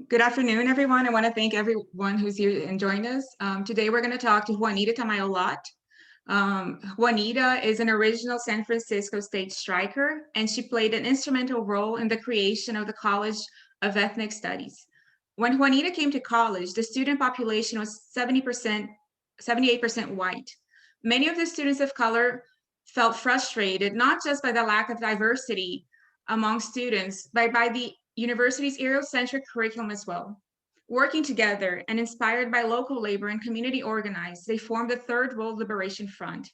Good afternoon, everyone. I want to thank everyone who's here and joined us. Today, we're going to talk to Juanita Tamayo Lott. Juanita is an original San Francisco state striker, and she played an instrumental role in the creation of the College of Ethnic Studies. When Juanita came to college, the student population was 78% white. Many of the students of color felt frustrated, not just by the lack of diversity among students, but by the university's Eurocentric curriculum as well. Working together and inspired by local labor and community organized, they formed the Third World Liberation Front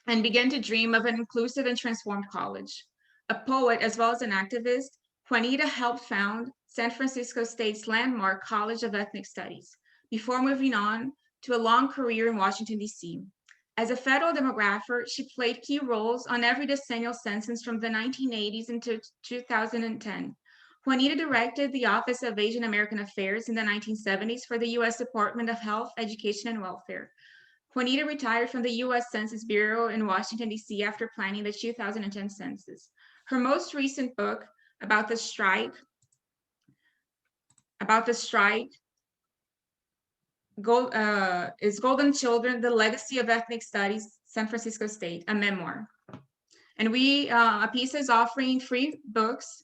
and began to dream of an inclusive and transformed college. A poet as well as an activist, Juanita helped found San Francisco State's landmark College of Ethnic Studies before moving on to a long career in Washington, D.C. As a federal demographer, she played key roles on every decennial census from the 1980s into 2010. Juanita directed the Office of Asian American Affairs in the 1970s for the U.S. Department of Health, Education, and Welfare. Juanita retired from the U.S. Census Bureau in Washington, D.C. after planning the 2010 census. Her most recent book about the strike is Golden Children, The Legacy of Ethnic Studies, San Francisco State, a memoir. And APAH is offering free books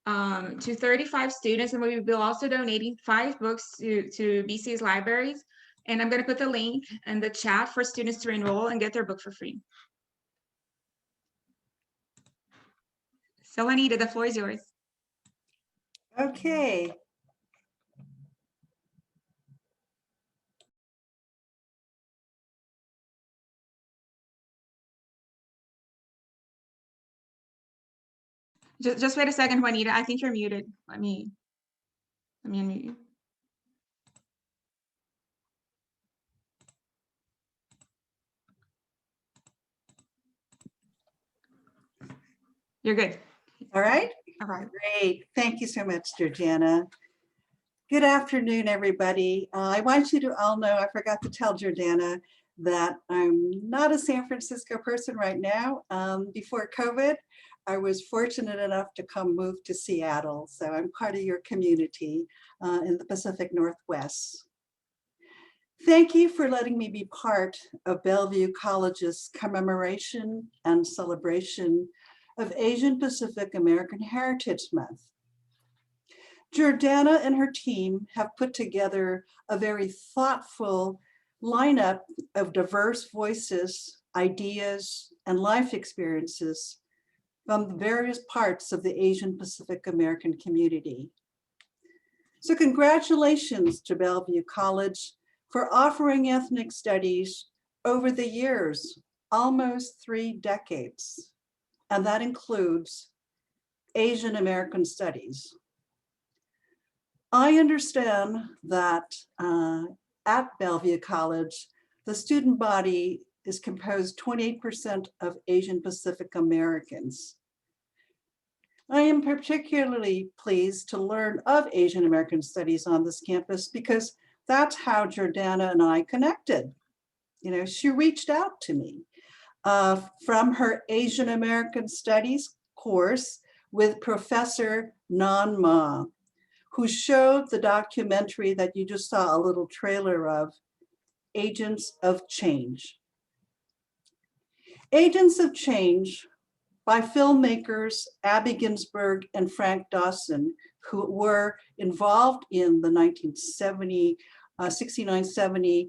to 35 students, and we will be also donating 5 books to BC's libraries. And I'm going to put the link in the chat for students to enroll and get their book for free. So Juanita, the floor is yours. Okay. Just wait a second, Juanita. I think you're muted. Let me unmute you. You're good. All right. All right. Great. Thank you so much, Jordana. Good afternoon, everybody. I want you to all know, I forgot to tell Jordana that I'm not a San Francisco person right now. Before COVID, I was fortunate enough to move to Seattle. So I'm part of your community in the Pacific Northwest. Thank you for letting me be part of Bellevue College's commemoration and celebration of Asian Pacific American Heritage Month. Jordana and her team have put together a very thoughtful lineup of diverse voices, ideas, and life experiences from the various parts of the Asian Pacific American community. So congratulations to Bellevue College for offering ethnic studies over the years, almost 3 decades. And that includes Asian American studies. I understand that at Bellevue College, the student body is composed 28% of Asian Pacific Americans. I am particularly pleased to learn of Asian American studies on this campus because that's how Jordana and I connected. You know, she reached out to me from her Asian American Studies course with Professor Nan Ma, who showed the documentary that you just saw a little trailer of, Agents of Change. Agents of Change by filmmakers Abby Ginsberg and Frank Dawson, who were involved in the 69-70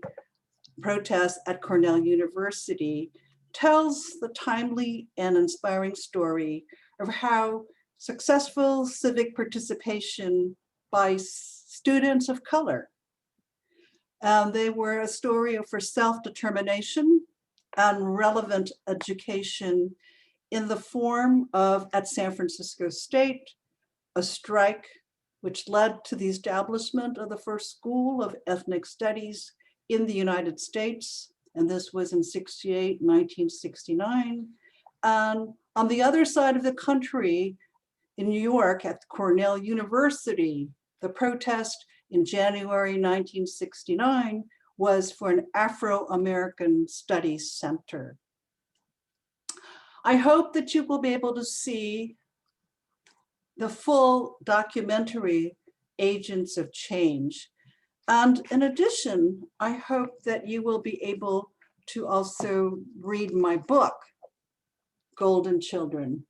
protests at Cornell University, tells the timely and inspiring story of how successful civic participation by students of color. They were a story for self-determination and relevant education in the form of, at San Francisco State, a strike which led to the establishment of the first school of ethnic studies in the United States. And this was in 1969. And on the other side of the country, in New York at Cornell University, the protest in January 1969 was for an Afro-American Studies Center. I hope that you will be able to see the full documentary agents of change. And in addition, I hope that you will be able to also read my book, Golden Children.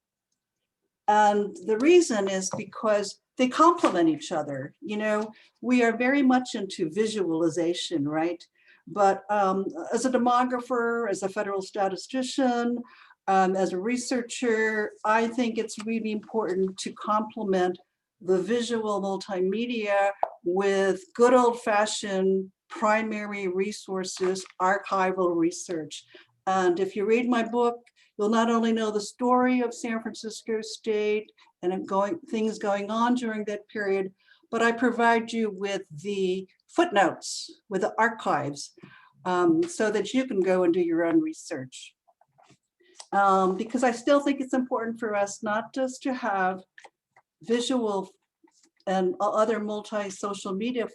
And the reason is because they complement each other. You know, we are very much into visualization, right? But as a demographer, as a federal statistician, as a researcher, I think it's really important to complement the visual multimedia with good old-fashioned primary resources, archival research. And if you read my book, you'll not only know the story of San Francisco State and things going on during that period, but I provide you with the footnotes, with the archives, so that you can go and do your own research. Because I still think it's important for us not just to have visual and other multi-social media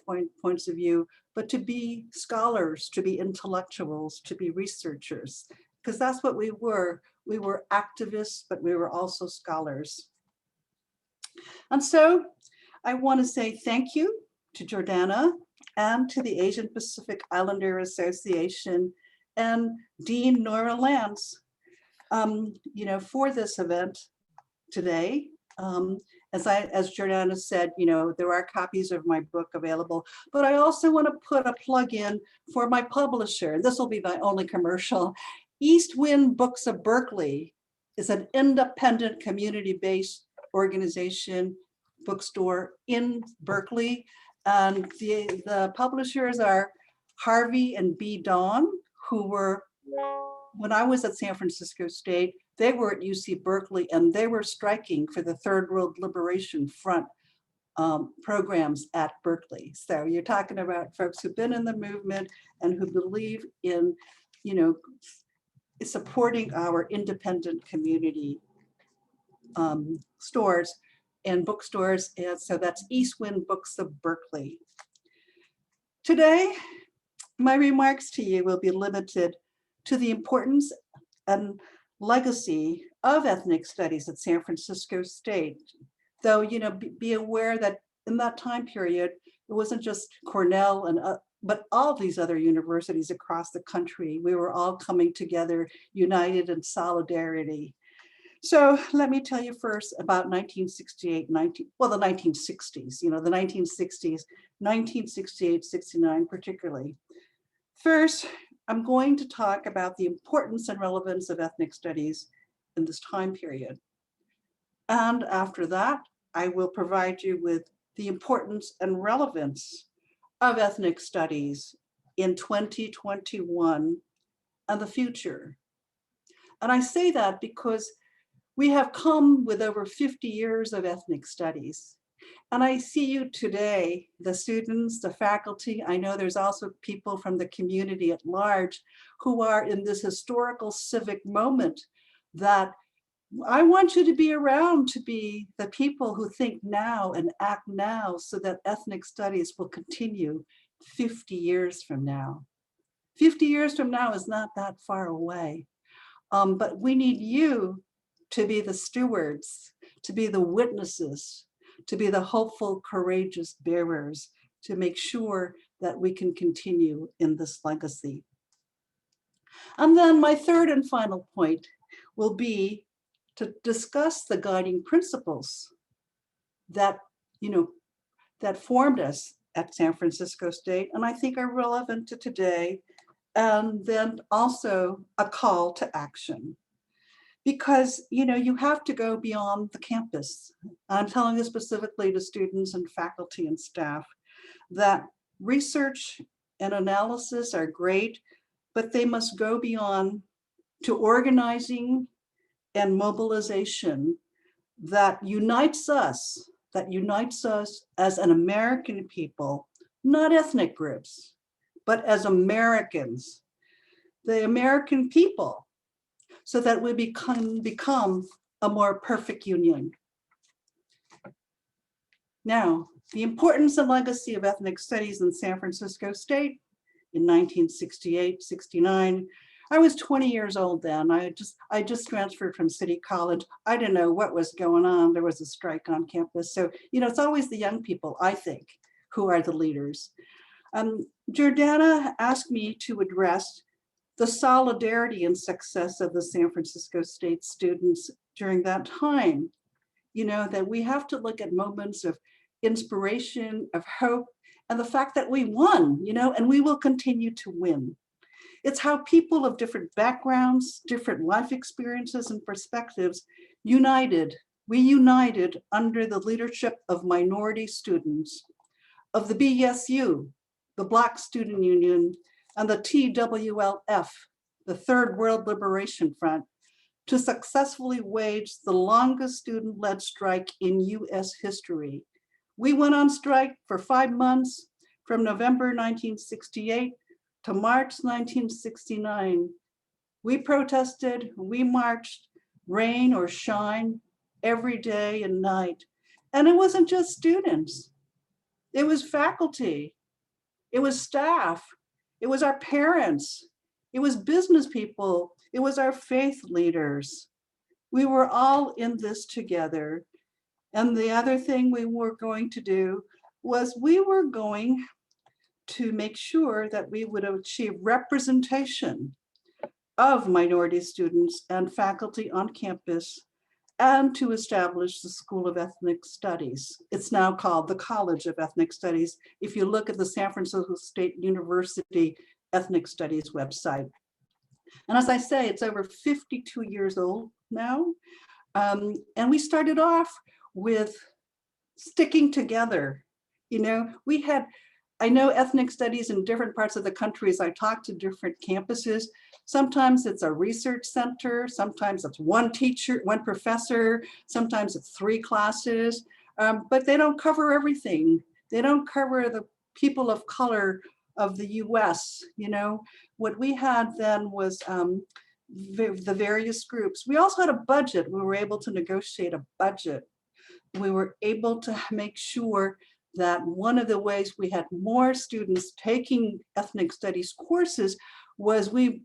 points of view, but to be scholars, to be intellectuals, to be researchers, because that's what we were. We were activists, but we were also scholars. And so I want to say thank you to Jordana and to the Asian Pacific Islander Association and Dean Nora Lance, you know, for this event today. As Jordana said, you know, there are copies of my book available, but I also want to put a plug in for my publisher. This will be my only commercial. East Wind Books of Berkeley is an independent community-based organization, bookstore in Berkeley. And the publishers are Harvey and B. Dawn, who were, when I was at San Francisco State, they were at UC Berkeley and they were striking for the Third World Liberation Front programs at Berkeley. So you're talking about folks who've been in the movement and who believe in, you know, supporting our independent community stores and bookstores. And so that's East Wind Books of Berkeley. Today, my remarks to you will be limited to the importance and legacy of ethnic studies at San Francisco State. Though, you know, be aware that in that time period, it wasn't just Cornell and but all these other universities across the country. We were all coming together, united in solidarity. So let me tell you first about 1968, the 1960s, you know, the 1960s, 1968, 69 particularly. First, I'm going to talk about the importance and relevance of ethnic studies in this time period. And after that, I will provide you with the importance and relevance of ethnic studies in 2021 and the future. And I say that because we have come with over 50 years of ethnic studies. And I see you today, the students, the faculty. I know there's also people from the community at large who are in this historical civic moment that I want you to be around, to be the people who think now and act now so that ethnic studies will continue 50 years from now. 50 years from now is not that far away, but we need you to be the stewards, to be the witnesses, to be the hopeful, courageous bearers, to make sure that we can continue in this legacy. And then my third and final point will be to discuss the guiding principles that, you know, that formed us at San Francisco State, and I think are relevant to today, and then also a call to action. Because, you know, you have to go beyond the campus. I'm telling this specifically to students and faculty and staff, that research and analysis are great, but they must go beyond to organizing and mobilization that unites us as an American people, not ethnic groups, but as Americans, the American people, so that we become a more perfect union. Now, the importance and legacy of ethnic studies in San Francisco State in 1968, 69 I was 20 years old then. I just transferred from City College. I didn't know what was going on. There was a strike on campus. So, it's always the young people, I think, who are the leaders. Jordana asked me to address the solidarity and success of the San Francisco State students during that time. That we have to look at moments of inspiration, of hope, and the fact that we won, and we will continue to win. It's how people of different backgrounds, different life experiences and perspectives united. We united under the leadership of minority students, of the BSU, the Black Student Union, and the TWLF, the Third World Liberation Front, to successfully wage the longest student-led strike in US history. We went on strike for 5 months, from November 1968 to March 1969. We protested, we marched, rain or shine, every day and night. And it wasn't just students. It was faculty, it was staff, it was our parents, it was business people, it was our faith leaders. We were all in this together. And the other thing we were going to do was we were going to make sure that we would achieve representation of minority students and faculty on campus, and to establish the School of Ethnic Studies. It's now called the College of Ethnic Studies, if you look at the San Francisco State University Ethnic Studies website. And as I say, it's over 52 years old now. And we started off with sticking together. I know ethnic studies in different parts of the country as I talk to different campuses. Sometimes it's a research center, sometimes it's one teacher, one professor, sometimes it's 3 classes, but they don't cover everything. They don't cover the people of color of the US. What we had then was the various groups. We also had a budget. We were able to negotiate a budget. We were able to make sure that one of the ways we had more students taking ethnic studies courses was we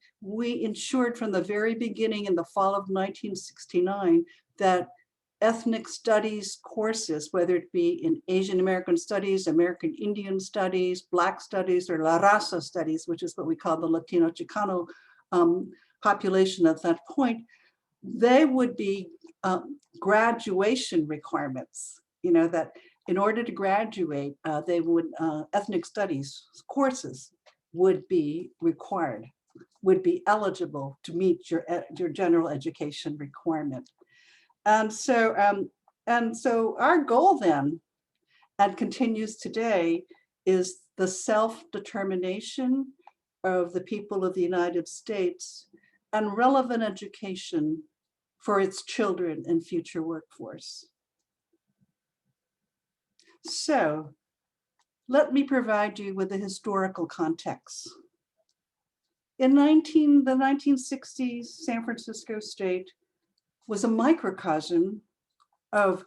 ensured from the very beginning in the fall of 1969 that ethnic studies courses, whether it be in Asian American studies, American Indian studies, Black studies, or La Raza studies, which is what we call the Latino Chicano population at that point, they would be graduation requirements, that in order to graduate, they would, ethnic studies courses would be required, would be eligible to meet your general education requirement. And so our goal then, and continues today, is the self-determination of the people of the United States and relevant education for its children and future workforce. So let me provide you with the historical context. In the 1960s, San Francisco State was a microcosm of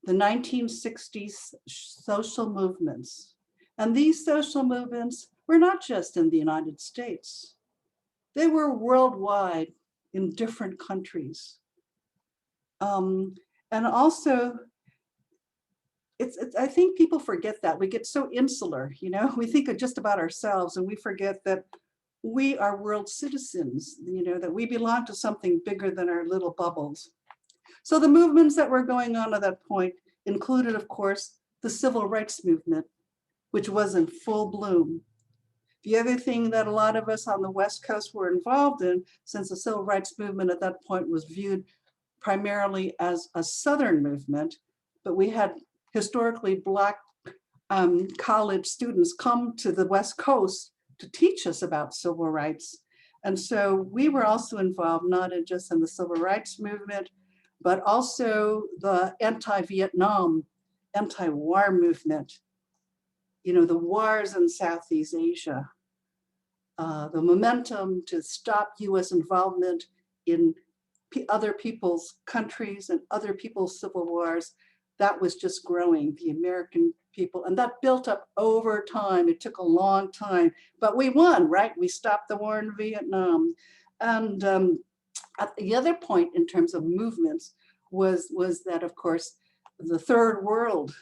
the 1960s social movements. And these social movements were not just in the United States. They were worldwide in different countries. And also, I think people forget that. We get so insular, we think just about ourselves, and we forget that we are world citizens, that we belong to something bigger than our little bubbles. So the movements that were going on at that point included, of course, the civil rights movement, which was in full bloom. The other thing that a lot of us on the West Coast were involved in, since the civil rights movement at that point was viewed primarily as a Southern movement, but we had historically Black college students come to the West Coast to teach us about civil rights. And so we were also involved, not just in the civil rights movement, but also the anti-Vietnam, anti-war movement, the wars in Southeast Asia, the momentum to stop US involvement in other people's countries and other people's civil wars, that was just growing, the American people, and that built up over time. It took a long time, but we won, right? We stopped the war in Vietnam. And at the other point in terms of movements was that, of course, the third world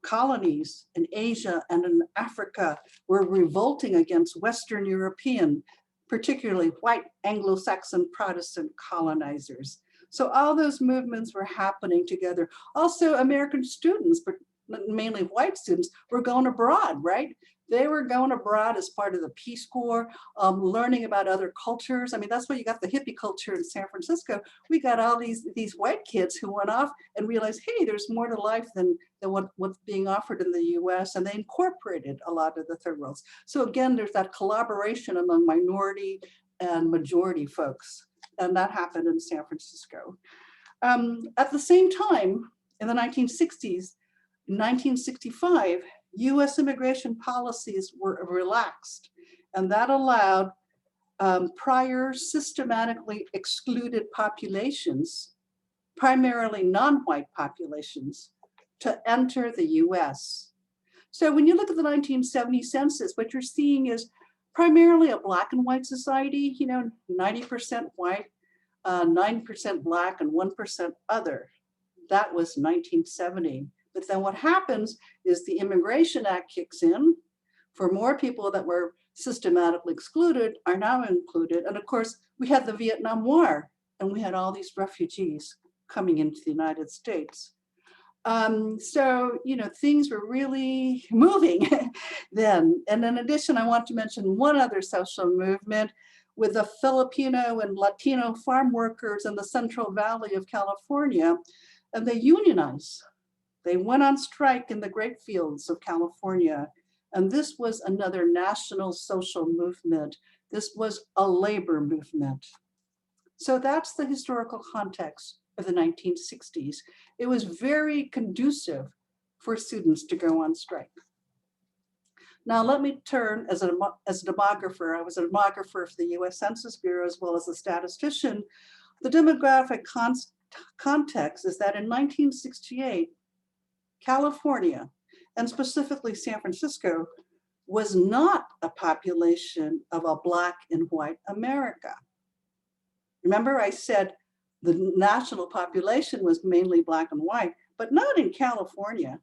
colonies in Asia and in Africa were revolting against Western European, particularly white Anglo-Saxon Protestant colonizers. So all those movements were happening together. Also, American students, but mainly white students, were going abroad, right? They were going abroad as part of the Peace Corps, learning about other cultures. I mean, that's why you got the hippie culture in San Francisco. We got all these white kids who went off and realized, hey, there's more to life than what's being offered in the US, and they incorporated a lot of the third worlds. So again, there's that collaboration among minority and majority folks, and that happened in San Francisco. At the same time, in the 1960s, in 1965, US immigration policies were relaxed, and that allowed prior systematically excluded populations, primarily non-white populations, to enter the US. So when you look at the 1970 census, what you're seeing is primarily a Black and white society, 90% white, 9% Black, and 1% other. That was 1970. But then what happens is the Immigration Act kicks in for more people that were systematically excluded are now included. And of course, we had the Vietnam War, and we had all these refugees coming into the United States. So, things were really moving then. And in addition, I want to mention one other social movement with the Filipino and Latino farm workers in the Central Valley of California, and they unionized. They went on strike in the grape fields of California. And this was another national social movement. This was a labor movement. So that's the historical context of the 1960s. It was very conducive for students to go on strike. Now let me turn as a demographer. I was a demographer for the US Census Bureau as well as a statistician. The demographic context is that in 1968, California, and specifically San Francisco, was not a population of a Black and white America. Remember, I said the national population was mainly Black and white, but not in California.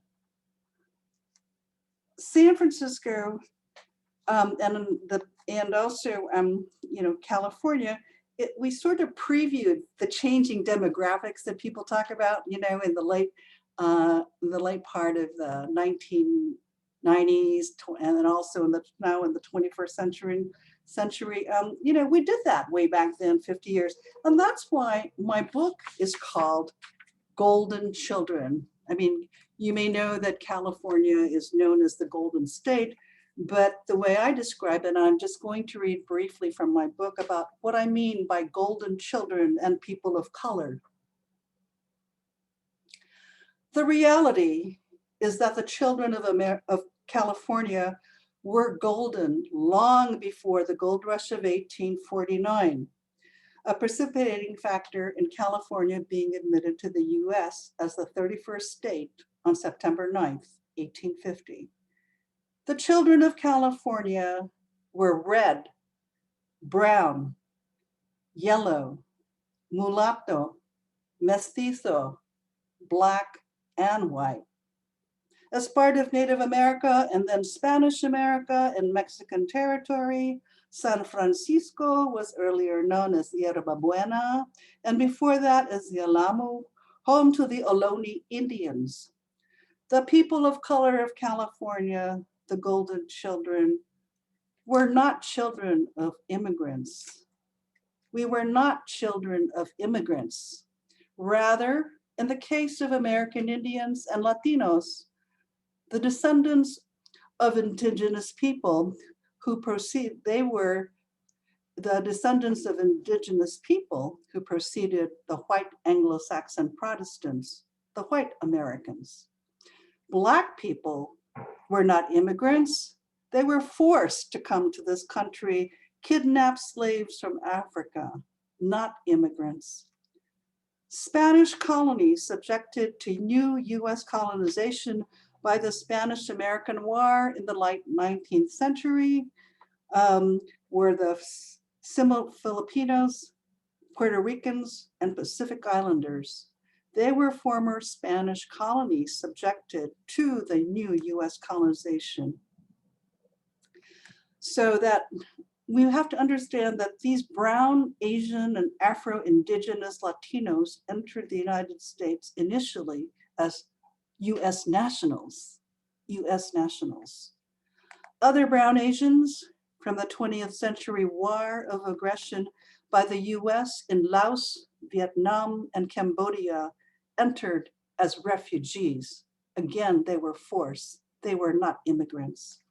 San Francisco and also California, we sort of previewed the changing demographics that people talk about, in the late part of the 1990s, and then also now in the 21st century. We did that way back then, 50 years. And that's why my book is called Golden Children. I mean, you may know that California is known as the Golden State, but the way I describe it, I'm just going to read briefly from my book about what I mean by golden children and people of color. The reality is that the children of California were golden long before the gold rush of 1849, a precipitating factor in California being admitted to the US as the 31st state on September 9th, 1850. The children of California were red, brown, yellow, mulatto, mestizo, Black, and white. As part of Native America and then Spanish America and Mexican territory, San Francisco was earlier known as Yerba Buena, and before that as the Alamo, home to the Ohlone Indians. The people of color of California, the Golden Children, were not children of immigrants. We were not children of immigrants. Rather, in the case of American Indians and Latinos, the descendants of indigenous people they were the descendants of indigenous people who preceded the white Anglo-Saxon Protestants, the white Americans. Black people were not immigrants. They were forced to come to this country, kidnapped slaves from Africa, not immigrants. Spanish colonies subjected to new US colonization by the Spanish-American War in the late 19th century were the Filipinos, Puerto Ricans, and Pacific Islanders. They were former Spanish colonies subjected to the new US colonization. So that we have to understand that these brown, Asian, and Afro-Indigenous Latinos entered the United States initially as US nationals, US nationals. Other brown Asians from the 20th century war of aggression by the US in Laos, Vietnam, and Cambodia entered as refugees. Again, they were forced. They were not immigrants.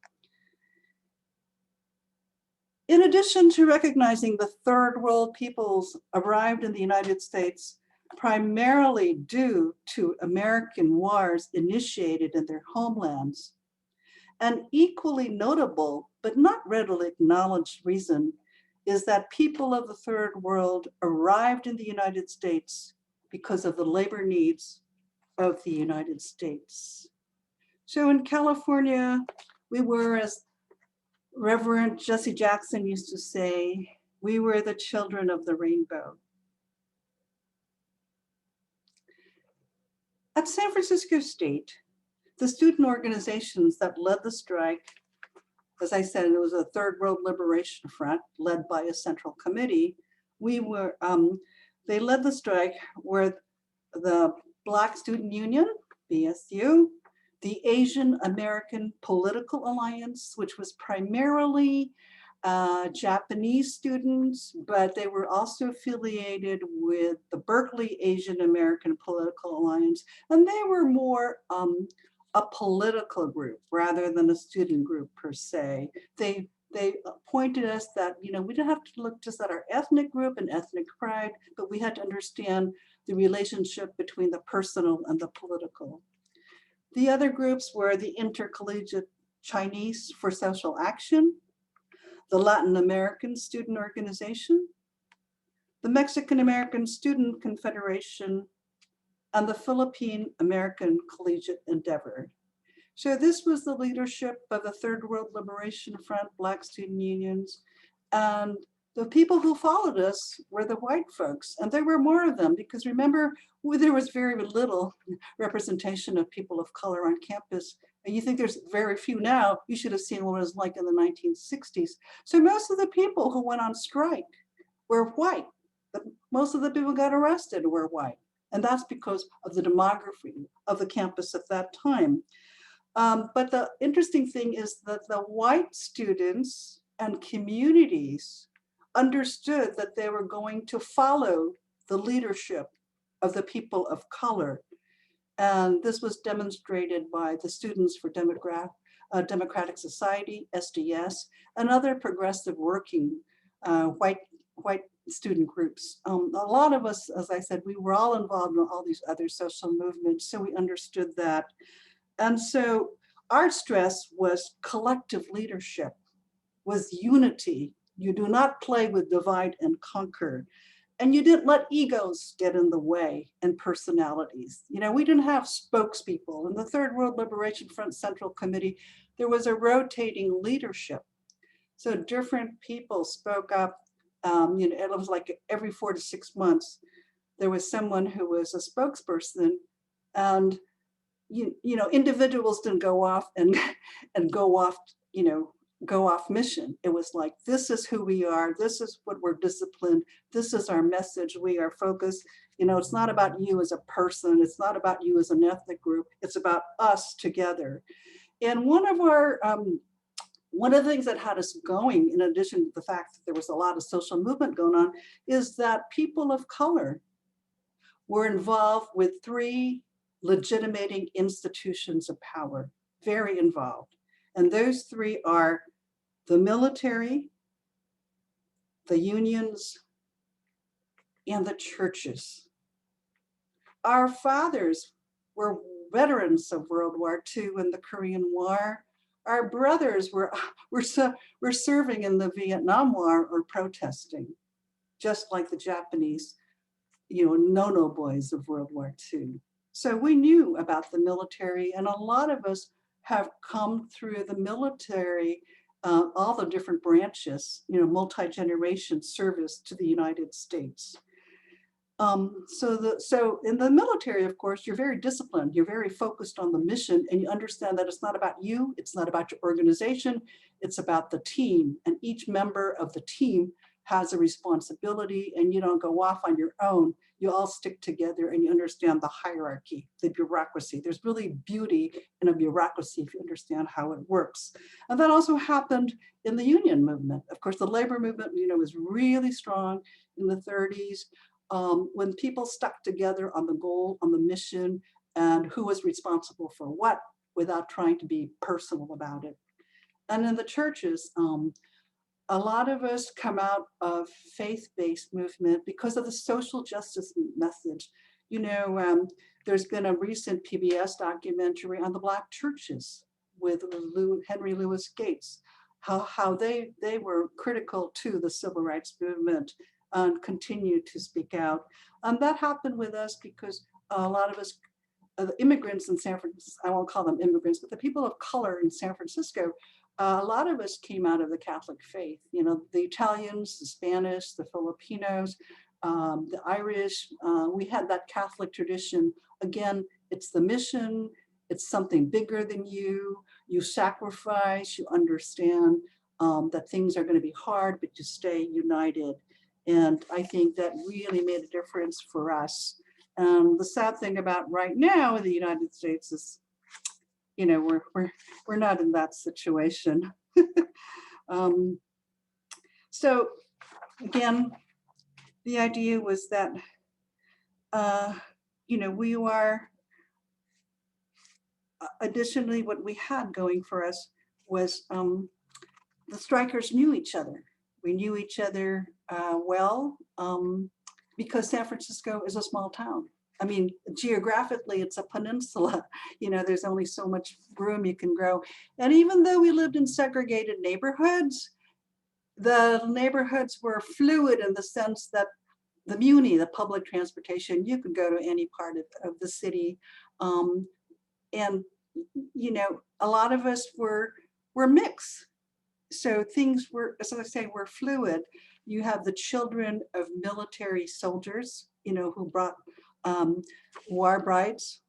In addition to recognizing the third world peoples arrived in the United States primarily due to American wars initiated in their homelands, an equally notable but not readily acknowledged reason is that people of the third world arrived in the United States because of the labor needs of the United States. So in California, we were, as Reverend Jesse Jackson used to say, we were the children of the rainbow. At San Francisco State, the student organizations that led the strike, as I said, it was a Third World Liberation Front led by a central committee. They led the strike were the Black Student Union, BSU, the Asian American Political Alliance, which was primarily Japanese students, but they were also affiliated with the Berkeley Asian American Political Alliance, and they were more a political group rather than a student group per se. They pointed us that, we didn't have to look just at our ethnic group and ethnic pride, but we had to understand the relationship between the personal and the political. The other groups were the Intercollegiate Chinese for Social Action, the Latin American Student Organization, the Mexican American Student Confederation, and the Philippine American Collegiate Endeavor. So this was the leadership of the Third World Liberation Front, Black student unions, and the people who followed us were the white folks, and there were more of them because remember, there was very little representation of people of color on campus. And you think there's very few now, you should have seen what it was like in the 1960s. So most of the people who went on strike were white. Most of the people who got arrested were white. And that's because of the demography of the campus at that time. But the interesting thing is that the white students and communities understood that they were going to follow the leadership of the people of color. And this was demonstrated by the Students for Democratic Society, SDS, and other progressive working white student groups. A lot of us, as I said, we were all involved in all these other social movements, so we understood that. And so our stress was collective leadership, was unity. You do not play with divide and conquer. And you didn't let egos get in the way and personalities. We didn't have spokespeople. In the Third World Liberation Front Central Committee, there was a rotating leadership. So different people spoke up. It was like every 4 to 6 months, there was someone who was a spokesperson, and individuals didn't go off and go off mission. It was like, this is who we are. This is what we're disciplined. This is our message. We are focused. It's not about you as a person. It's not about you as an ethnic group. It's about us together. And one of the things that had us going, in addition to the fact that there was a lot of social movement going on, is that people of color were involved with 3 legitimating institutions of power, very involved. And those 3 are the military, the unions, and the churches. Our fathers were veterans of World War II and the Korean War. Our brothers were serving in the Vietnam War or protesting, just like the Japanese, no-no boys of World War II. So we knew about the military, and a lot of us have come through the military all the different branches, multi-generation service to the United States. So in the military, of course, you're very disciplined, you're very focused on the mission, and you understand that it's not about you, it's not about your organization, it's about the team, and each member of the team has a responsibility, and you don't go off on your own. You all stick together and you understand the hierarchy, the bureaucracy. There's really beauty in a bureaucracy if you understand how it works. And that also happened in the union movement. Of course, the labor movement, was really strong in the 30s. When people stuck together on the goal, on the mission, and who was responsible for what without trying to be personal about it. And in the churches, a lot of us come out of faith-based movement because of the social justice message. There's been a recent PBS documentary on the Black churches with Henry Louis Gates, how they were critical to the civil rights movement and continue to speak out. That happened with us because a lot of us, the immigrants in San Francisco, I won't call them immigrants, but the people of color in San Francisco, a lot of us came out of the Catholic faith. The Italians, the Spanish, the Filipinos, the Irish, we had that Catholic tradition. Again, it's the mission, it's something bigger than you. You sacrifice, you understand that things are going to be hard, but you stay united. And I think that really made a difference for us. The sad thing about right now in the United States is, we're not in that situation. So again, the idea was that, we are, additionally, what we had going for us was the strikers knew each other. We knew each other well because San Francisco is a small town. I mean, geographically, it's a peninsula. There's only so much room you can grow. And even though we lived in segregated neighborhoods, the neighborhoods were fluid in the sense that the muni, the public transportation, you could go to any part of the city. And, a lot of us were mixed. So things were, as I say, were fluid. You have the children of military soldiers, who brought war brides,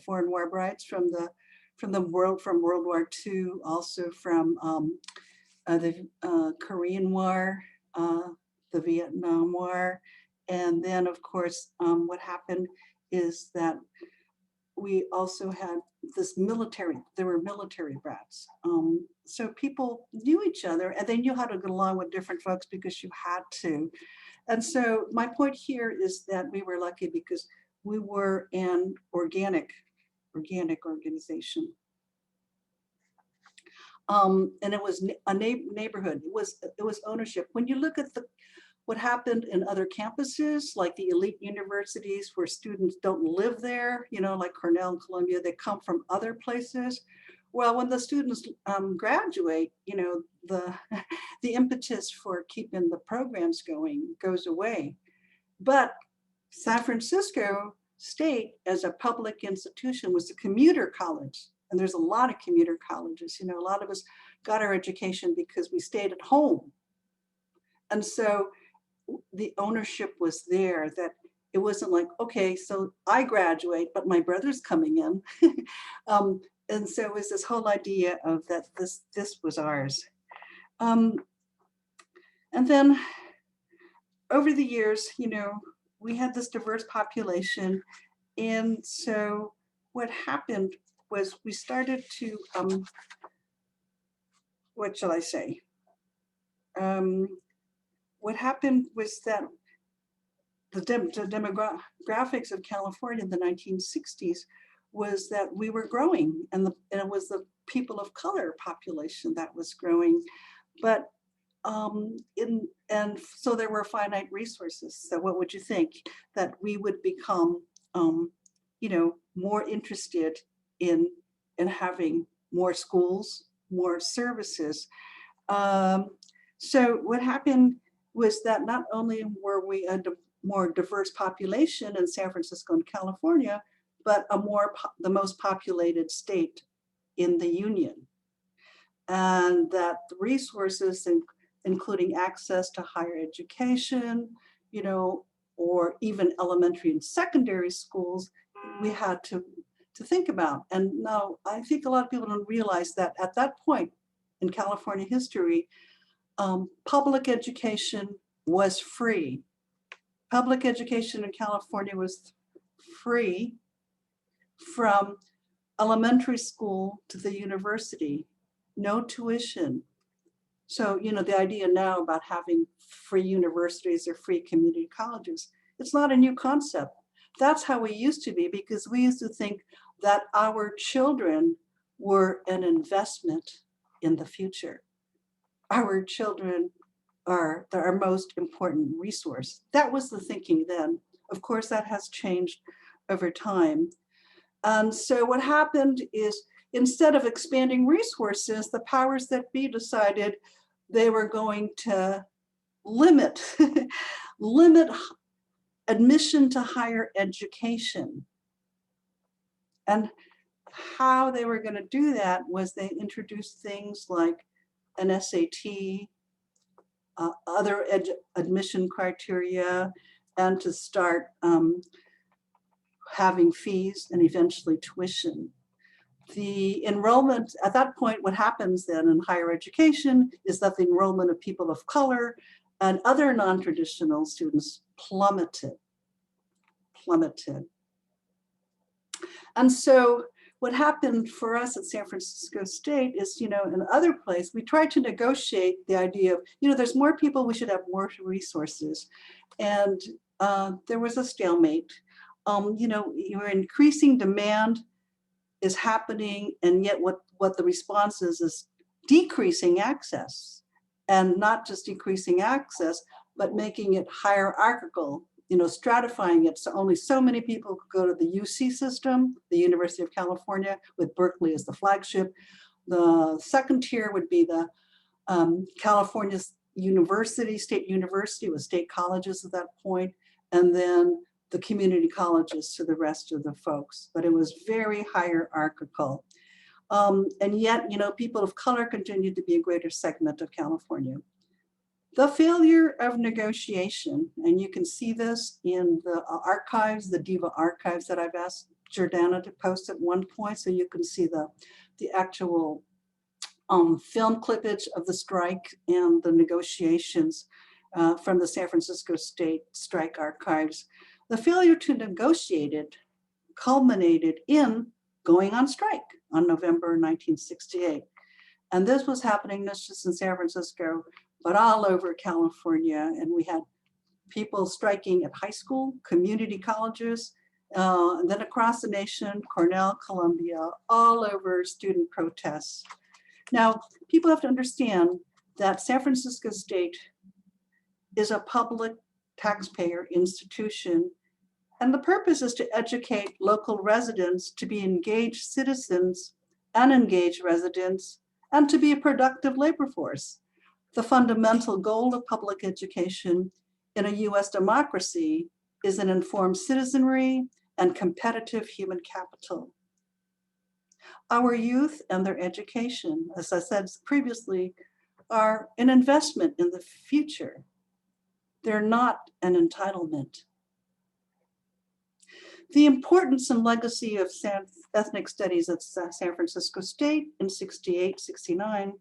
foreign war brides from World War II, also from the Korean War, the Vietnam War. And then, of course, what happened is that we also had there were military brats. So people knew each other and they knew how to get along with different folks because you had to. And so my point here is that we were lucky because we were an organic organization. And it was a neighborhood. It was ownership. When you look at what happened in other campuses, like the elite universities where students don't live there, like Cornell and Columbia, they come from other places. Well, when the students graduate, the impetus for keeping the programs going goes away. But San Francisco State, as a public institution, was a commuter college. And there's a lot of commuter colleges. A lot of us got our education because we stayed at home. And so the ownership was there, that it wasn't like, okay, so I graduate, but my brother's coming in. And so it was this whole idea of that this was ours. And then over the years, we had this diverse population. And so what happened was we started to, what shall I say? What happened was that the demographics of California in the 1960s was that we were growing, and it was the people of color population that was growing. But and so there were finite resources. So what would you think? That we would become more interested in having more schools, more services. So what happened was that not only were we a more diverse population in San Francisco and California, but the most populated state in the Union. and that the resources, including access to higher education, you know, or even elementary and secondary schools, we had to think about. And now I think a lot of people don't realize that at that point in California history, public education was free. Public education in California was free from elementary school to the university, no tuition. So, you know, the idea now about having free universities or free community colleges, it's not a new concept. That's how we used to be, because we used to think that our children were an investment in the future. Our children are our most important resource. That was the thinking then. Of course, that has changed over time. And so what happened is, instead of expanding resources, the powers that be decided they were going to limit, limit admission to higher education. And how they were going to do that was they introduced things like an SAT, other admission criteria, and to start having fees and eventually tuition. The enrollment, at that point, what happens then in higher education is that the enrollment of people of color and other non-traditional students plummeted. And so what happened for us at San Francisco State is, you know, in other places, we tried to negotiate the idea of, you know, there's more people, we should have more resources. And there was a stalemate. You know, your increasing demand is happening, and yet what the response is decreasing access, and not just decreasing access, but making it hierarchical, you know, stratifying it so only so many people could go to the UC system, the University of California, with Berkeley as the flagship. The second tier would be the California University, State University with state colleges at that point, and then the community colleges to the rest of the folks. But it was very hierarchical. And yet, you know, people of color continued to be a greater segment of California. The failure of negotiation, and you can see this in the archives, the DIVA archives that I've asked Jordana to post at one point, so you can see the actual film clippage of the strike and the negotiations from the San Francisco State strike archives. The failure to negotiate it culminated in going on strike on November 1968. And this was happening not just in San Francisco, but all over California. And we had people striking at high school, community colleges, and then across the nation, Cornell, Columbia, all over student protests. Now, people have to understand that San Francisco State is a public taxpayer institution, and the purpose is to educate local residents to be engaged citizens and engaged residents, and to be a productive labor force. The fundamental goal of public education in a US democracy is an informed citizenry and competitive human capital. Our youth and their education, as I said previously, are an investment in the future. They're not an entitlement. The importance and legacy of ethnic studies at San Francisco State in 68, 69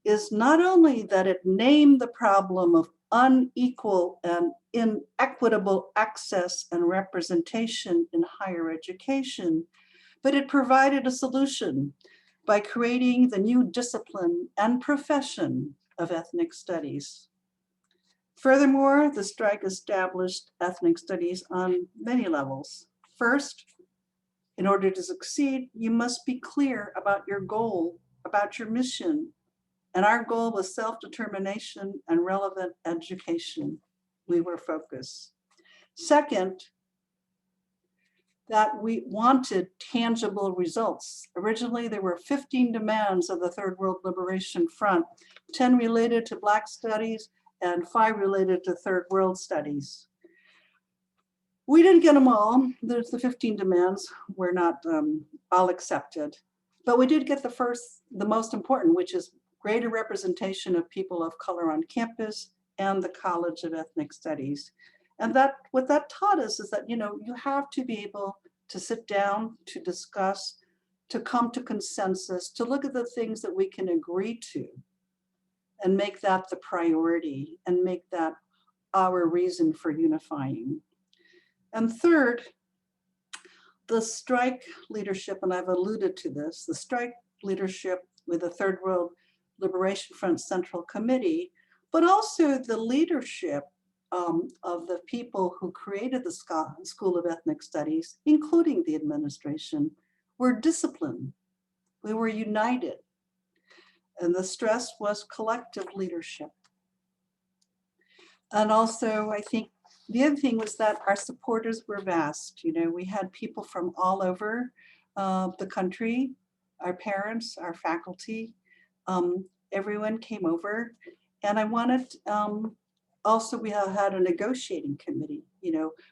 is not only that it named the problem of unequal and inequitable access and representation in higher education, but it provided a solution by creating the new discipline and profession of ethnic studies. Furthermore, the strike established ethnic studies on many levels. First, in order to succeed, you must be clear about your goal, about your mission. And our goal was self-determination and relevant education. We were focused. Second, that we wanted tangible results. Originally, there were 15 demands of the Third World Liberation Front, 10 related to Black studies and 5 related to Third World studies. We didn't get them all. The 15 demands were not all accepted, but we did get the most important, which is greater representation of people of color on campus, and the College of Ethnic Studies. And what that taught us is that, you have to be able to sit down, to discuss, to come to consensus, to look at the things that we can agree to and make that the priority and make that our reason for unifying. And third, the strike leadership, and I've alluded to this, the strike leadership with the Third World Liberation Front Central Committee, but also the leadership of the people who created the School of Ethnic Studies, including the administration, were disciplined. We were united. And the stress was collective leadership. And also, I think the other thing was that our supporters were vast. We had people from all over the country, our parents, our faculty, everyone came over. And I wanted, also we have had a negotiating committee.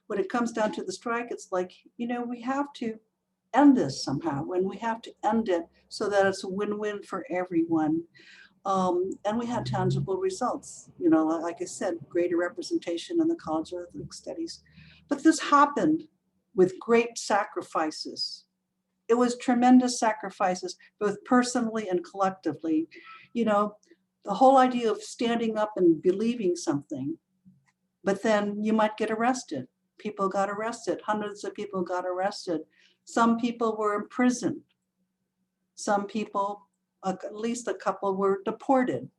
When it comes down to the strike, it's like, we have to end this somehow, and we have to end it so that it's a win-win for everyone. And we had tangible results, like I said, greater representation in the College of Ethnic Studies. But this happened with great sacrifices. It was tremendous sacrifices, both personally and collectively. The whole idea of standing up and believing something, but then you might get arrested. People got arrested, hundreds of people got arrested. Some people were imprisoned. Some people, at least a couple, were deported,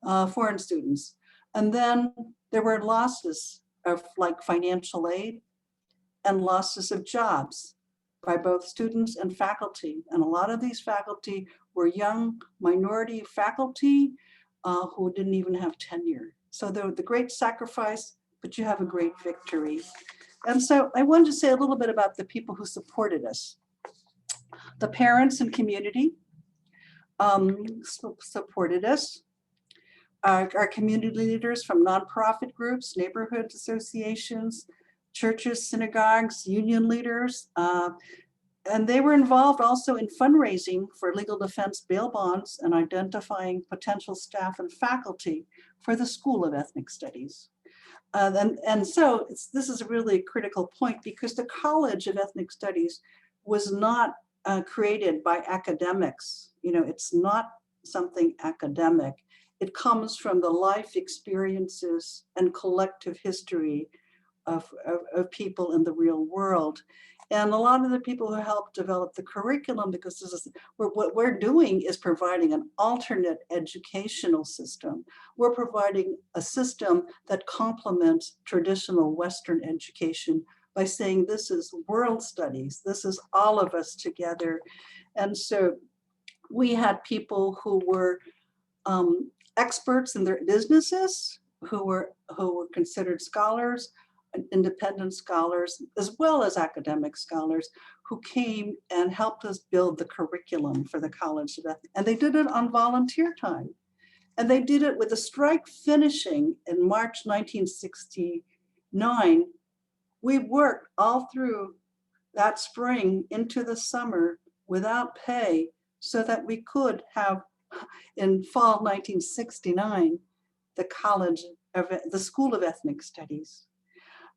foreign students. And then there were losses of like financial aid and losses of jobs by both students and faculty. And a lot of these faculty were young minority faculty who didn't even have tenure. So the great sacrifice, but you have a great victory. And so I wanted to say a little bit about the people who supported us. The parents and community supported us. Our community leaders from nonprofit groups, neighborhood associations, churches, synagogues, union leaders, and they were involved also in fundraising for legal defense bail bonds and identifying potential staff and faculty for the School of Ethnic Studies. So this is a really critical point, because the College of Ethnic Studies was not created by academics. It's not something academic. It comes from the life experiences and collective history of people in the real world. And a lot of the people who helped develop the curriculum, because what we're doing is providing an alternate educational system. We're providing a system that complements traditional Western education by saying this is world studies, this is all of us together. And so we had people who were experts in their businesses, who were considered scholars, independent scholars, as well as academic scholars, who came and helped us build the curriculum for the College of Ethnic. And they did it on volunteer time. And they did it with the strike finishing in March 1969. We worked all through that spring into the summer without pay, so that we could have, in fall 1969, the School of Ethnic Studies.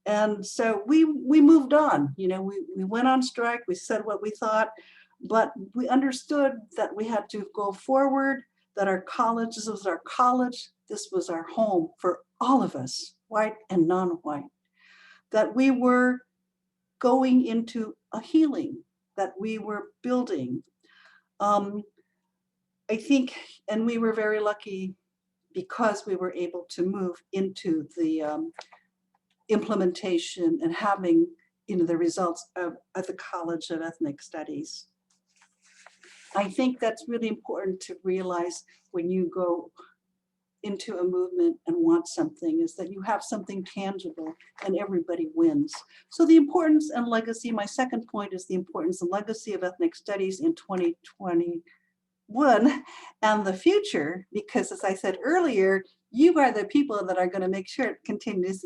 And so we moved on. We went on strike, we said what we thought, but we understood that we had to go forward, that our college, this was our college, this was our home for all of us, white and non-white, that we were going into a healing, that we were building. I think, and we were very lucky because we were able to move into the implementation and having the results at the College of Ethnic Studies. I think that's really important to realize when you go into a movement and want something, is that you have something tangible and everybody wins. So the importance and legacy, my second point is the importance and legacy of ethnic studies in 2021 and the future, because as I said earlier, you are the people that are going to make sure it continues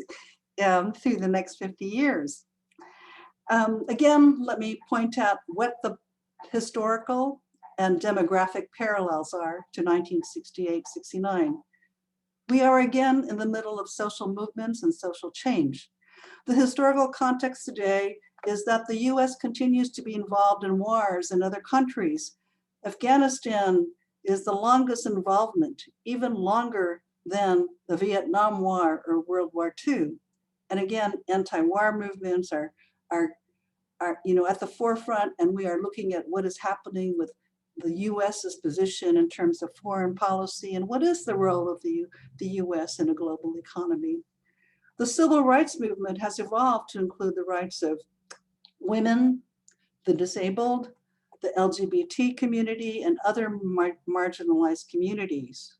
through the next 50 years. Again, let me point out what the historical and demographic parallels are to 1968-69. We are again in the middle of social movements and social change. The historical context today is that the US continues to be involved in wars in other countries. Afghanistan is the longest involvement, even longer than the Vietnam War or World War II. And again, anti-war movements are at the forefront, and we are looking at what is happening with the US's position in terms of foreign policy and what is the role of the US in a global economy. The civil rights movement has evolved to include the rights of women, the disabled, the LGBT community, and other marginalized communities.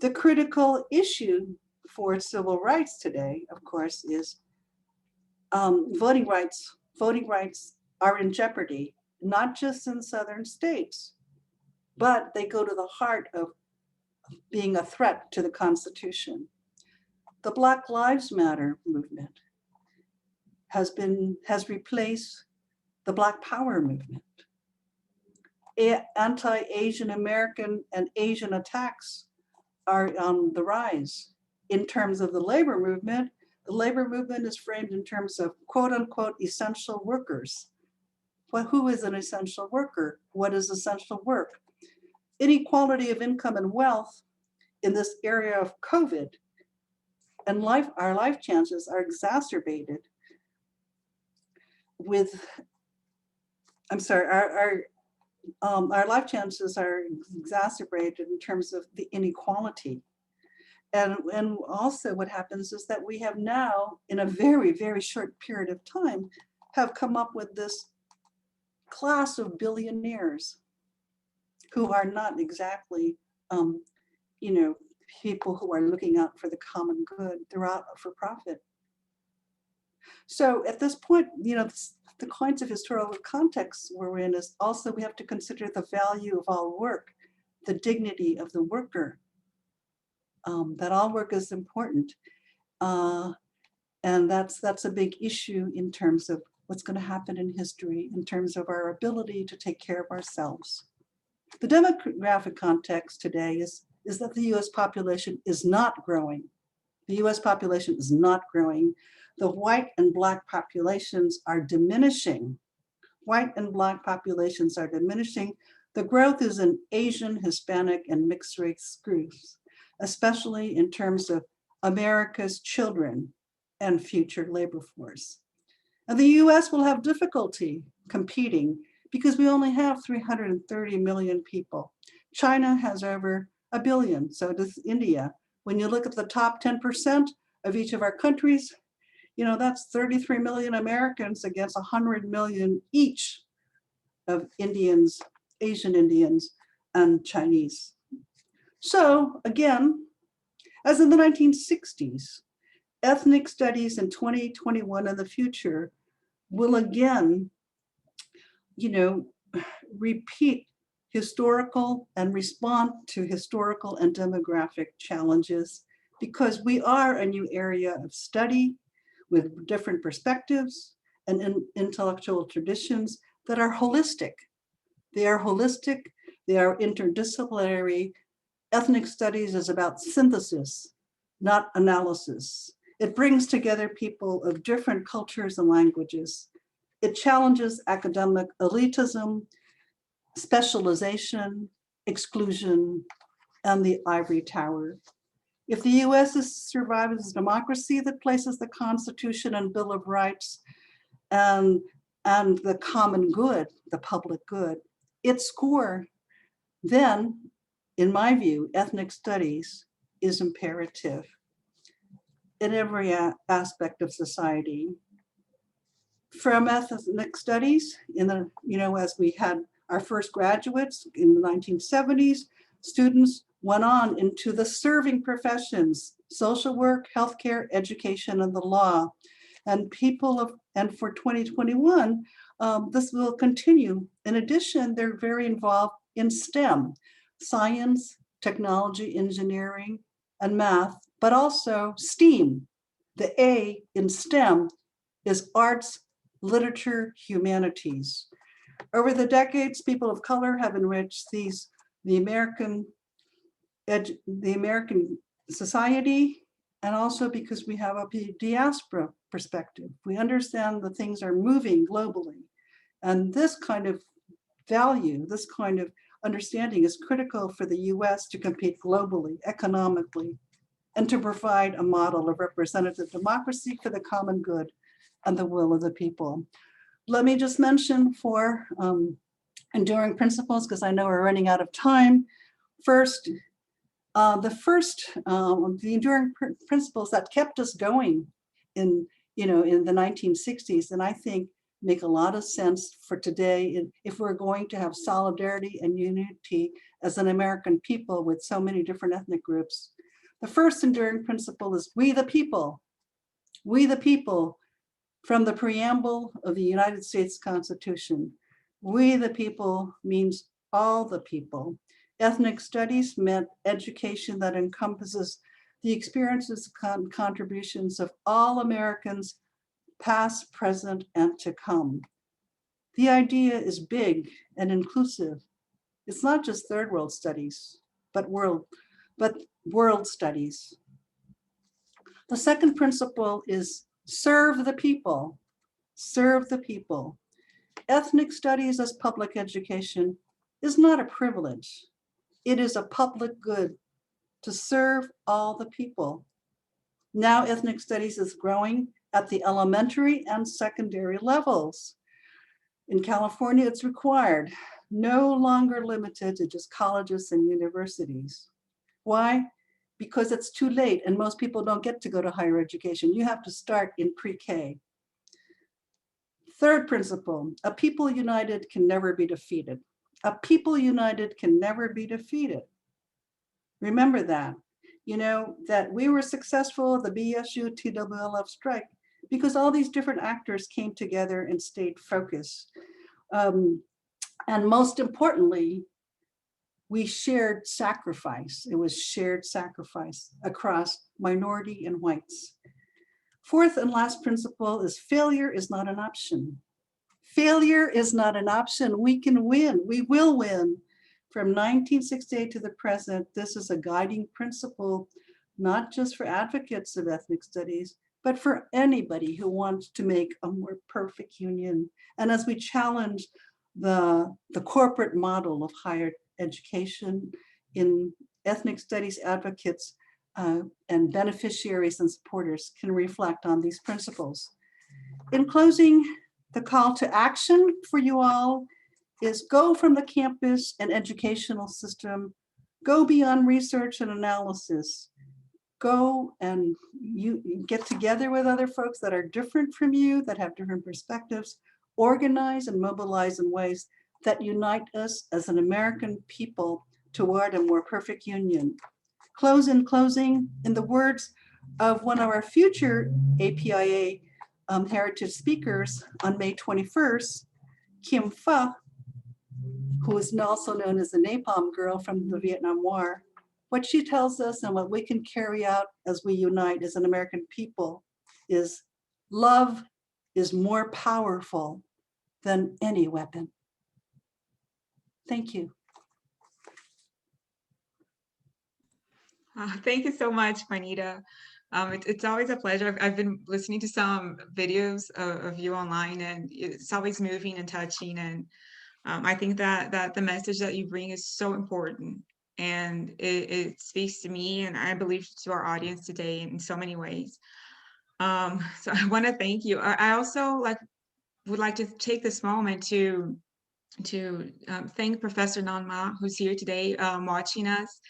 The critical issue for civil rights today, of course, is voting rights. Voting rights are in jeopardy, not just in southern states, but they go to the heart of being a threat to the Constitution. The Black Lives Matter movement has replaced the Black Power movement. Anti-Asian American and Asian attacks are on the rise. In terms of the labor movement is framed in terms of quote unquote essential workers. Well, who is an essential worker? What is essential work? Inequality of income and wealth in this area of COVID and our life chances are exacerbated with, our life chances are exacerbated in terms of the inequality. And also what happens is that we have now, in a very, very short period of time, have come up with this class of billionaires who are not exactly, people who are looking out for the common good. They're out for profit. So at this point, the kinds of historical contexts we're in is also we have to consider the value of all work, the dignity of the worker, that all work is important. And that's a big issue in terms of what's going to happen in history, in terms of our ability to take care of ourselves. The demographic context today is that the US population is not growing. The US population is not growing. The white and Black populations are diminishing. White and Black populations are diminishing. The growth is in Asian, Hispanic, and mixed race groups, especially in terms of America's children and future labor force. And the US will have difficulty competing because we only have 330 million people. China has over 1 billion, so does India. When you look at the top 10% of each of our countries, that's 33 million Americans against 100 million each of Indians, Asian Indians, and Chinese. So again, as in the 1960s, ethnic studies in 2021 and the future will again, repeat historical and respond to historical and demographic challenges because we are a new area of study with different perspectives and intellectual traditions that are holistic. They are holistic, they are interdisciplinary. Ethnic studies is about synthesis, not analysis. It brings together people of different cultures and languages. It challenges academic elitism, specialization, exclusion, and the ivory tower. If the US survives as a democracy that places the Constitution and Bill of Rights and the common good, the public good, its score, then, in my view, ethnic studies is imperative in every aspect of society. From ethnic studies, as we had our first graduates in the 1970s, students went on into the serving professions, social work, healthcare, education, and the law. And for 2021, this will continue. In addition, they're very involved in STEM, science, technology, engineering, and math, but also STEAM. The A in STEM is arts, literature, humanities. Over the decades, people of color have enriched the American society, and also because we have a diaspora perspective. We understand that things are moving globally. And this kind of value, this kind of understanding is critical for the US to compete globally, economically, and to provide a model of representative democracy for the common good and the will of the people. Let me just mention four enduring principles, because I know we're running out of time. First, the enduring principles that kept us going in the 1960s, and I think make a lot of sense for today if we're going to have solidarity and unity as an American people with so many different ethnic groups. The first enduring principle is we the people. We the people, from the preamble of the United States Constitution. We the people means all the people. Ethnic studies meant education that encompasses the experiences and contributions of all Americans, past, present, and to come. The idea is big and inclusive. It's not just third world studies, but world studies. The second principle is serve the people. Serve the people. Ethnic studies as public education is not a privilege. It is a public good to serve all the people. Now ethnic studies is growing at the elementary and secondary levels. In California, it's required, no longer limited to just colleges and universities. Why? Because it's too late and most people don't get to go to higher education. You have to start in pre-K. Third principle, a people united can never be defeated. A people united can never be defeated. Remember that. That we were successful at the BSU TWLF strike because all these different actors came together and stayed focused. And most importantly, we shared sacrifice. It was shared sacrifice across minority and whites. Fourth and last principle is failure is not an option. Failure is not an option. We can win. We will win. From 1968 to the present, this is a guiding principle, not just for advocates of ethnic studies, but for anybody who wants to make a more perfect union. And as we challenge the corporate model of higher education in ethnic studies, advocates and beneficiaries and supporters can reflect on these principles. In closing, the call to action for you all is go from the campus and educational system, go beyond research and analysis, go and you get together with other folks that are different from you, that have different perspectives, organize and mobilize in ways that unite us as an American people toward a more perfect union. Closing, in the words of one of our future APIA heritage speakers on May 21st, Kim Pha, who is also known as the Napalm Girl from the Vietnam War, what she tells us and what we can carry out as we unite as an American people is love is more powerful than any weapon. Thank you. Thank you so much, Juanita. It's always a pleasure. I've been listening to some videos of you online, and it's always moving and touching. And I think that the message that you bring is so important, and it speaks to me, and I believe to our audience today in so many ways. So I want to thank you. I also would like to take this moment to thank Professor Nan Ma, who's here today watching us.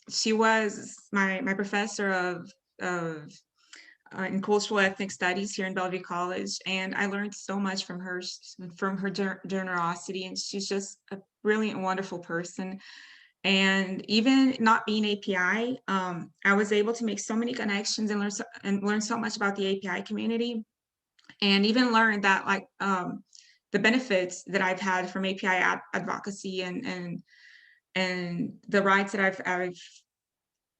She was my professor of in cultural ethnic studies here in Bellevue College, and I learned so much from her generosity, and she's just a brilliant, wonderful person. And even not being API, I was able to make so many connections and learn so much about the API community, and even learn that the benefits that I've had from API advocacy and the rights that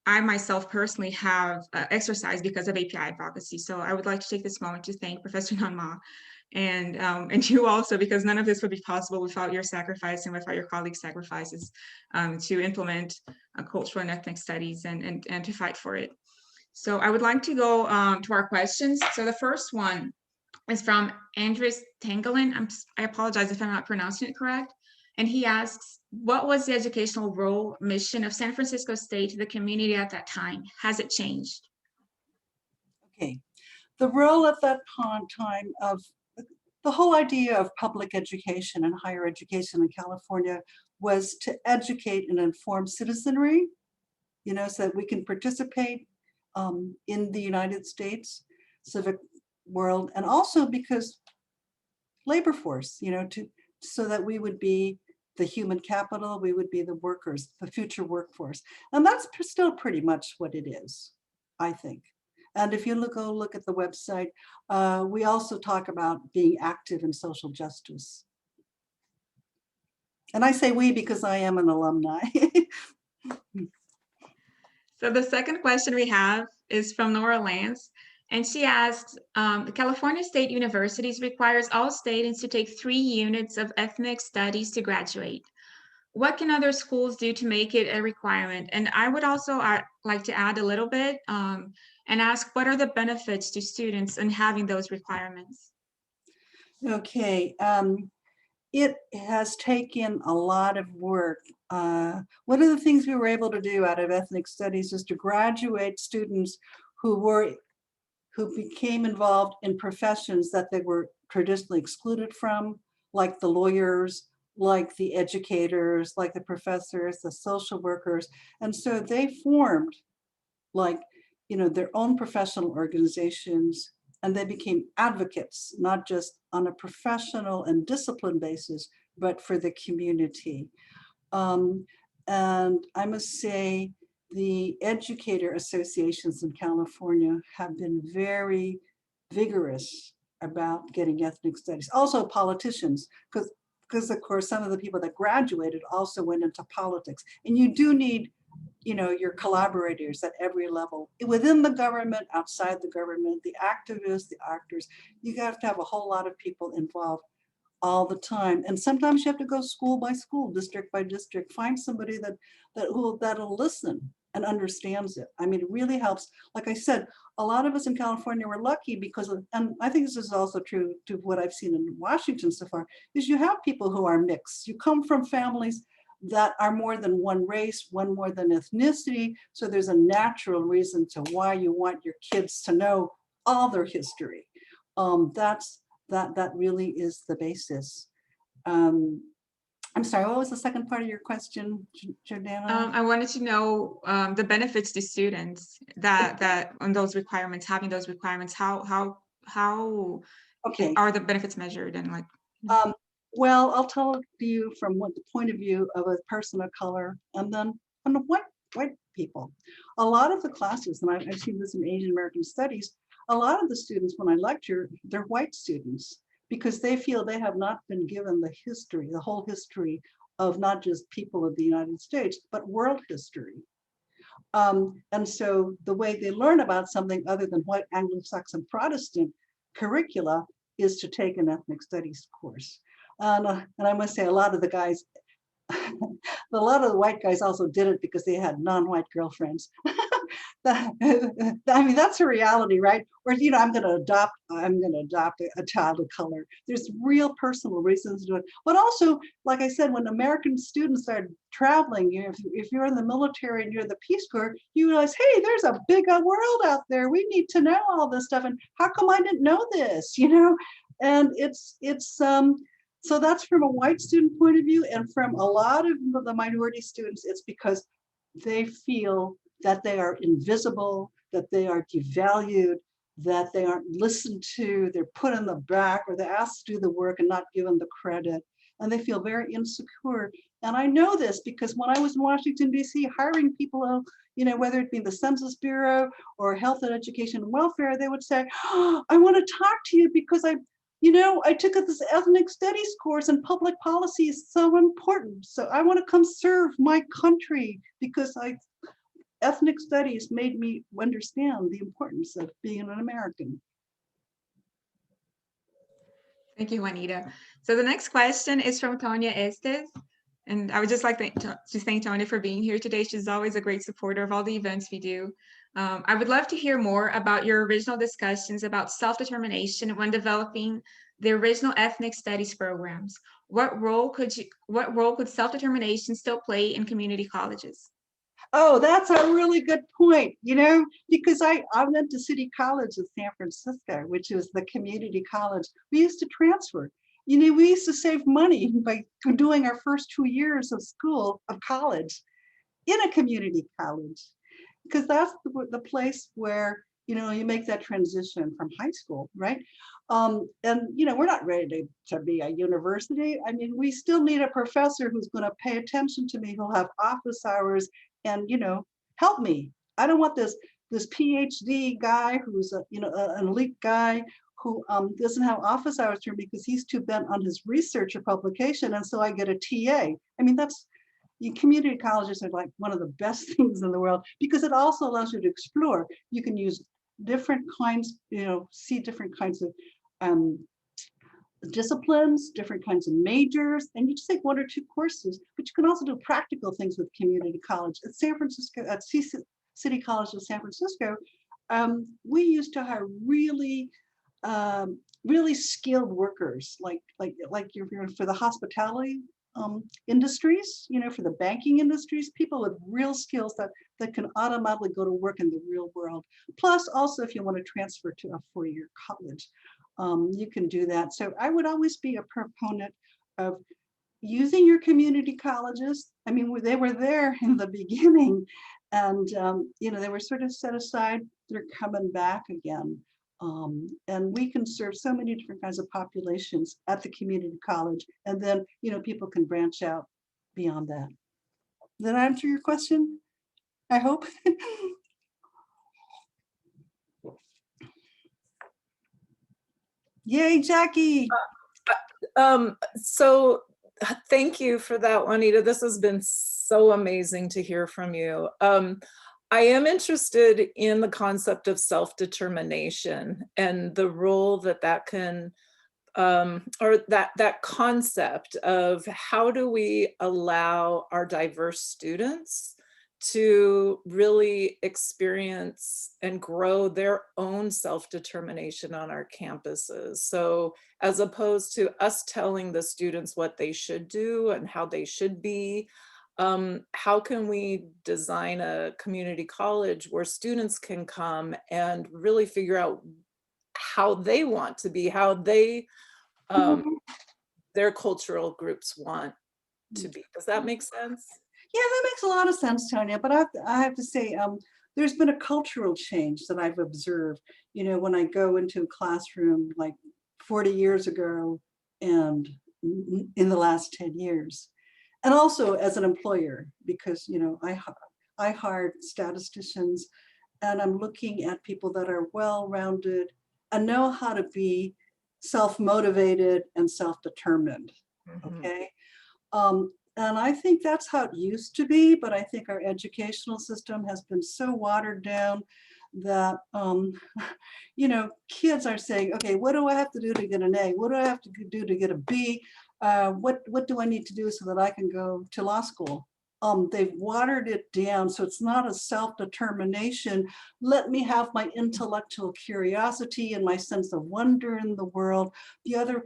I myself personally have exercised because of API advocacy. So I would like to take this moment to thank Professor Nan Ma and you also, because none of this would be possible without your sacrifice and without your colleagues' sacrifices to implement cultural and ethnic studies and to fight for it. So I would like to go to our questions. So the first one is from Andres Tangelin. I apologize if I'm not pronouncing it correct. And he asks, what was the educational role, mission of San Francisco State to the community at that time? Has it changed? Okay, the role at that time of the whole idea of public education and higher education in California was to educate and inform citizenry, so that we can participate in the United States civic world, and also because labor force, so that we would be the human capital, we would be the workers, the future workforce. And that's still pretty much what it is, I think. And if you go look at the website, we also talk about being active in social justice. And I say we because I am an alumni. So the second question we have is from Nora Lance, and she asks, the California State Universities requires all students to take 3 units of ethnic studies to graduate. What can other schools do to make it a requirement? And I would also like to add a little bit and ask, what are the benefits to students in having those requirements? Okay, it has taken a lot of work. One of the things we were able to do out of ethnic studies is to graduate students who became involved in professions that they were traditionally excluded from, like the lawyers, like the educators, like the professors, the social workers. And so they formed their own professional organizations, and they became advocates, not just on a professional and discipline basis, but for the community. And I must say, the educator associations in California have been very vigorous about getting ethnic studies. Also politicians, because of course, some of the people that graduated also went into politics. And you do need your collaborators at every level, within the government, outside the government, the activists, the actors. You have to have a whole lot of people involved all the time. And sometimes you have to go school by school, district by district, find somebody that'll listen and understands it. I mean, it really helps. Like I said, a lot of us in California were lucky because of, and I think this is also true to what I've seen in Washington so far, is you have people who are mixed. You come from families that are more than one race, one more than ethnicity. So there's a natural reason to why you want your kids to know all their history. That really is the basis. I'm sorry, what was the second part of your question, Jordana? I wanted to know the benefits to students that on those requirements, having those requirements, how Okay. are the benefits measured and like? Well, I'll tell you from the point of view of a person of color, and then on the white people. A lot of the classes, and I've seen this in Asian American studies, a lot of the students when I lecture, they're white students because they feel they have not been given the history, the whole history of not just people of the United States, but world history. And so the way they learn about something other than white Anglo-Saxon Protestant curricula is to take an ethnic studies course. And I must say, a lot of the guys, a lot of the white guys also did it because they had non-white girlfriends. I mean, that's a reality, right? Or I'm going to adopt a child of color. There's real personal reasons to do it. But also, like I said, when American students started traveling, if you're in the military and you're the Peace Corps, you realize, hey, there's a big world out there. We need to know all this stuff. And how come I didn't know this? And it's so that's from a white student point of view, and from a lot of the minority students, it's because they feel that they are invisible, that they are devalued, that they aren't listened to, they're put in the back, or they're asked to do the work and not given the credit, and they feel very insecure. And I know this because when I was in Washington, D.C., hiring people, whether it be the Census Bureau or Health and Education and Welfare, they would say, oh, I want to talk to you because I took this ethnic studies course and public policy is so important. So I want to come serve my country because ethnic studies made me understand the importance of being an American. Thank you, Juanita. So the next question is from Tonya Estes. And I would just like to thank Tonya for being here today. She's always a great supporter of all the events we do. I would love to hear more about your original discussions about self-determination when developing the original ethnic studies programs. What role could self-determination still play in community colleges? Oh, that's a really good point, because I went to City College of San Francisco, which is the community college. We used to transfer. We used to save money by doing our first 2 years of college in a community college, because that's the place where, you make that transition from high school, right? And, we're not ready to be a university. I mean, we still need a professor who's going to pay attention to me, who'll have office hours and, help me. I don't want this PhD guy who's an elite guy who doesn't have office hours for me because he's too bent on his research or publication. And so I get a TA. I mean, community colleges are like one of the best things in the world because it also allows you to explore. You can use different kinds, see different kinds of disciplines, different kinds of majors, and you just take 1 or 2 courses, but you can also do practical things with community college. At San Francisco, at City College of San Francisco, we used to hire really skilled workers, like you're for the hospitality industries, for the banking industries, people with real skills that can automatically go to work in the real world. Plus, also, if you want to transfer to a 4-year college, you can do that. So I would always be a proponent of using your community colleges. I mean, they were there in the beginning, and they were sort of set aside. They're coming back again. And we can serve so many different kinds of populations at the community college. And then, people can branch out beyond that. Did that answer your question? I hope. Yay, Jackie. So thank you for that, Juanita. This has been so amazing to hear from you. I am interested in the concept of self-determination and the role that can, or that concept of how do we allow our diverse students to really experience and grow their own self-determination on our campuses. So as opposed to us telling the students what they should do and how they should be, how can we design a community college where students can come and really figure out how they want to be, how they, their cultural groups want to be. Does that make sense? Yeah, that makes a lot of sense, Tonya. But I have to say, there's been a cultural change that I've observed, when I go into a classroom like 40 years ago and in the last 10 years. And also as an employer, because, I hired statisticians and I'm looking at people that are well-rounded and know how to be self-motivated and self-determined, okay? And I think that's how it used to be, but I think our educational system has been so watered down that, kids are saying, okay, what do I have to do to get an A? What do I have to do to get a B? What do I need to do so that I can go to law school? They've watered it down, so it's not a self-determination. Let me have my intellectual curiosity and my sense of wonder in the world. The other,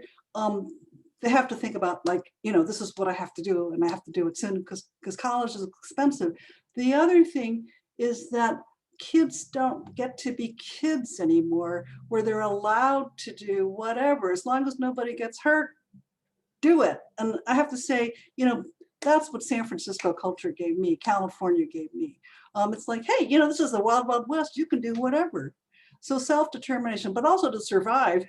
they have to think about this is what I have to do and I have to do it soon because college is expensive. The other thing is that kids don't get to be kids anymore, where they're allowed to do whatever, as long as nobody gets hurt, do it. And I have to say, that's what San Francisco culture gave me, California gave me. It's like, hey, this is the wild, wild west, you can do whatever. So self-determination, but also to survive,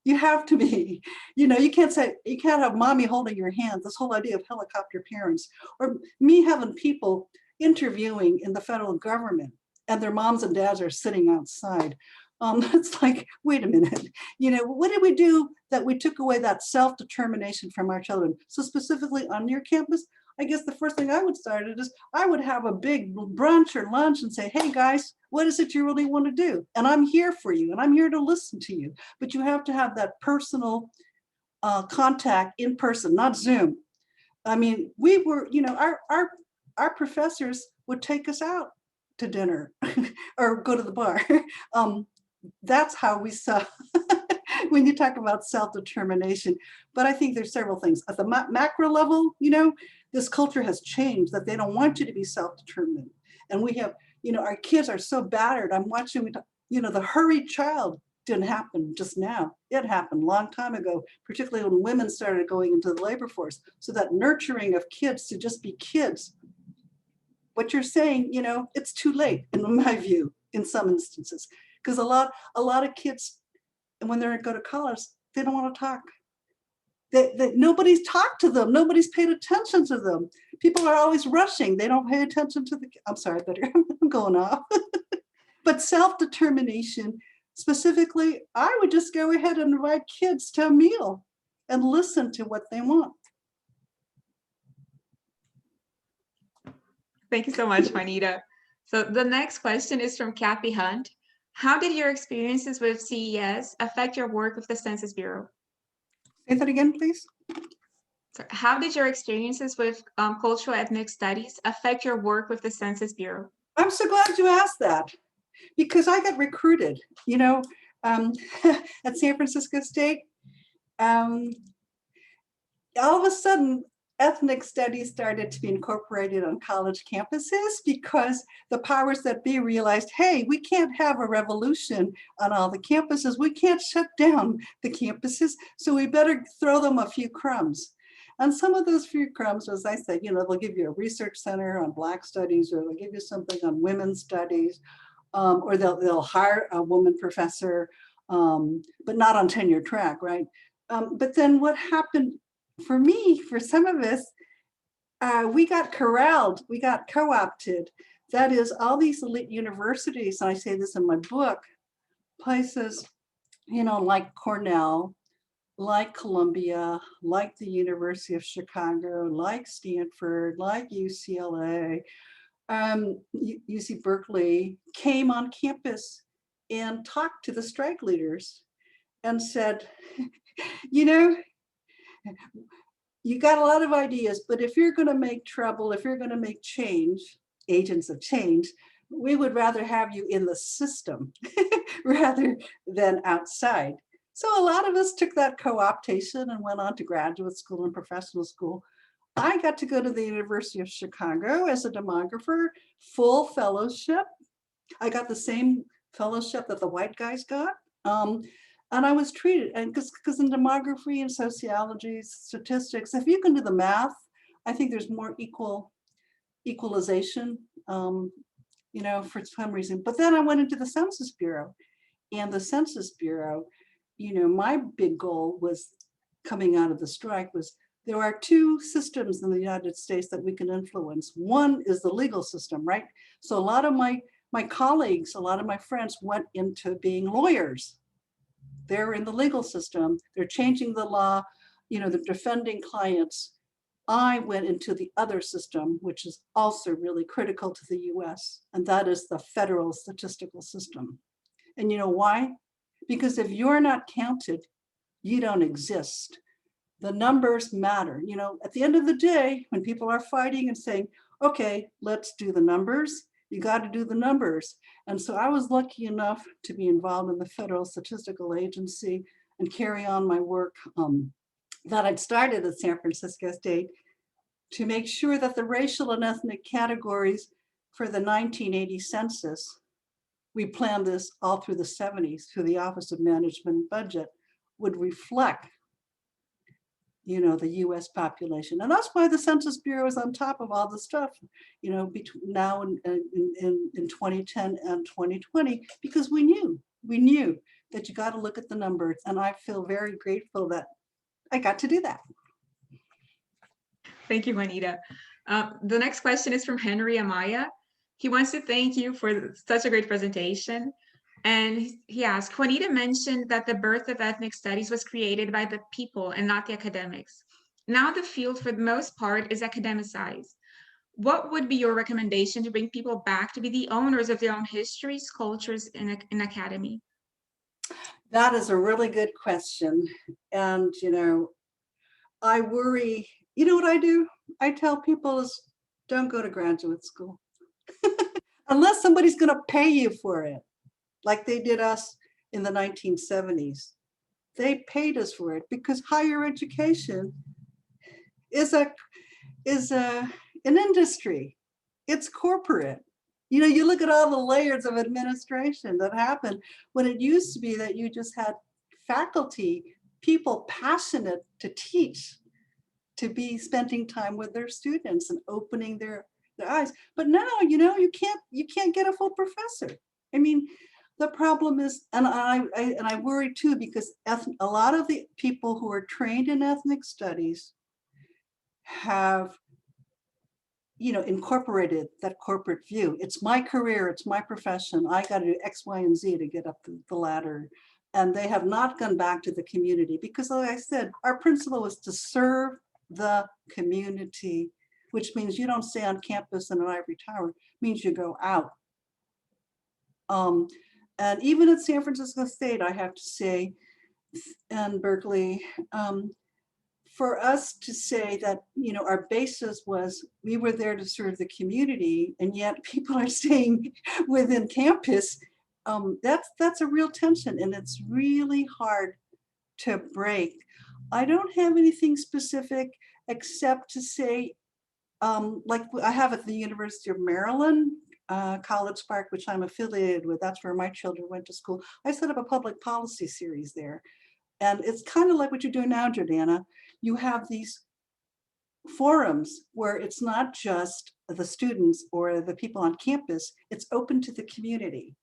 you have to be, you can't have mommy holding your hand, this whole idea of helicopter parents, or me having people interviewing in the federal government and their moms and dads are sitting outside. It's like, wait a minute, what did we do that we took away that self-determination from our children? So specifically on your campus, I guess the first thing I would start is I would have a big brunch or lunch and say, hey guys, what is it you really want to do? And I'm here for you and I'm here to listen to you. But you have to have that personal contact in person, not Zoom. I mean, we were, you know, our professors would take us out to dinner or go to the bar. That's how we saw when you talk about self-determination. But I think there's several things. At the macro level, you know, this culture has changed that they don't want you to be self-determined. And we have, you know, our kids are so battered. I'm watching, you know, the hurried child didn't happen just now. It happened a long time ago, particularly when women started going into the labor force. So that nurturing of kids to just be kids. What you're saying, you know, it's too late, in my view, in some instances, because a lot of kids, when they go to college, they don't want to talk. Nobody's talked to them. Nobody's paid attention to them. People are always rushing. They don't pay attention to the, I'm sorry, I'm going off. But self-determination, specifically, I would just go ahead and invite kids to a meal and listen to what they want. Thank you so much, Juanita. So the next question is from Kathy Hunt. How did your experiences with CES affect your work with the Census Bureau? Say that again, please. So how did your experiences with cultural ethnic studies affect your work with the Census Bureau? I'm so glad you asked that, because I got recruited, you know, at San Francisco State. All of a sudden, ethnic studies started to be incorporated on college campuses because the powers that be realized, hey, we can't have a revolution on all the campuses. We can't shut down the campuses, so we better throw them a few crumbs. And some of those few crumbs, as I said, you know, they'll give you a research center on Black studies, or they'll give you something on women's studies, or they'll hire a woman professor, but not on tenure track, right? But then what happened for me, for some of us, we got corralled, we got co-opted. That is, all these elite universities, and I say this in my book, places, you know, like Cornell, like Columbia, like the University of Chicago, like Stanford, like UCLA, UC Berkeley, came on campus and talked to the strike leaders and said, you know, you got a lot of ideas, but if you're going to make trouble, if you're going to make change, agents of change, we would rather have you in the system rather than outside. So a lot of us took that co-optation and went on to graduate school and professional school. I got to go to the University of Chicago as a demographer, full fellowship. I got the same fellowship that the white guys got. And I was treated, and because in demography and sociology, statistics, if you can do the math, I think there's more equalization, you know, for some reason. But then I went into the Census Bureau, and the Census Bureau, you know, my big goal was coming out of the strike was there are two systems in the United States that we can influence. One is the legal system, right? So a lot of my colleagues, a lot of my friends went into being lawyers. They're in the legal system. They're changing the law. You know, they're defending clients. I went into the other system, which is also really critical to the US, and that is the federal statistical system. And you know why? Because if you're not counted, you don't exist. The numbers matter. You know, at the end of the day, when people are fighting and saying, okay, let's do the numbers, you got to do the numbers. And so I was lucky enough to be involved in the Federal Statistical Agency and carry on my work that I'd started at San Francisco State to make sure that the racial and ethnic categories for the 1980 census, we planned this all through the 70s through the Office of Management and Budget, would reflect, you know, the US population. And that's why the Census Bureau is on top of all the stuff, you know, between now and in 2010 and 2020, because we knew that you got to look at the numbers. And I feel very grateful that I got to do that. Thank you, Juanita. The next question is from Henry Amaya. He wants to thank you for such a great presentation. And he asked, Juanita mentioned that the birth of ethnic studies was created by the people and not the academics. Now the field, for the most part, is academicized. What would be your recommendation to bring people back to be the owners of their own histories, cultures, in academy? That is a really good question. And, I worry, you know what I do? I tell people is don't go to graduate school unless somebody's going to pay you for it, like they did us in the 1970s. They paid us for it because higher education is an industry. It's corporate. You look at all the layers of administration that happened when it used to be that you just had faculty, people passionate to teach, to be spending time with their students and opening their eyes. But now, you can't get a full professor. I mean, the problem is, and I worry too, because a lot of the people who are trained in ethnic studies have incorporated that corporate view. It's my career, it's my profession. I got to do X, Y, and Z to get up the ladder. And they have not gone back to the community because, like I said, our principle is to serve the community, which means you don't stay on campus in an ivory tower. It means you go out. And even at San Francisco State, I have to say, and Berkeley, for us to say that, our basis was we were there to serve the community, and yet people are staying within campus, that's a real tension, and it's really hard to break. I don't have anything specific except to say, like I have at the University of Maryland, College Park, which I'm affiliated with, that's where my children went to school. I set up a public policy series there. And it's kind of like what you're doing now, Jordana. You have these forums where it's not just the students or the people on campus, it's open to the community,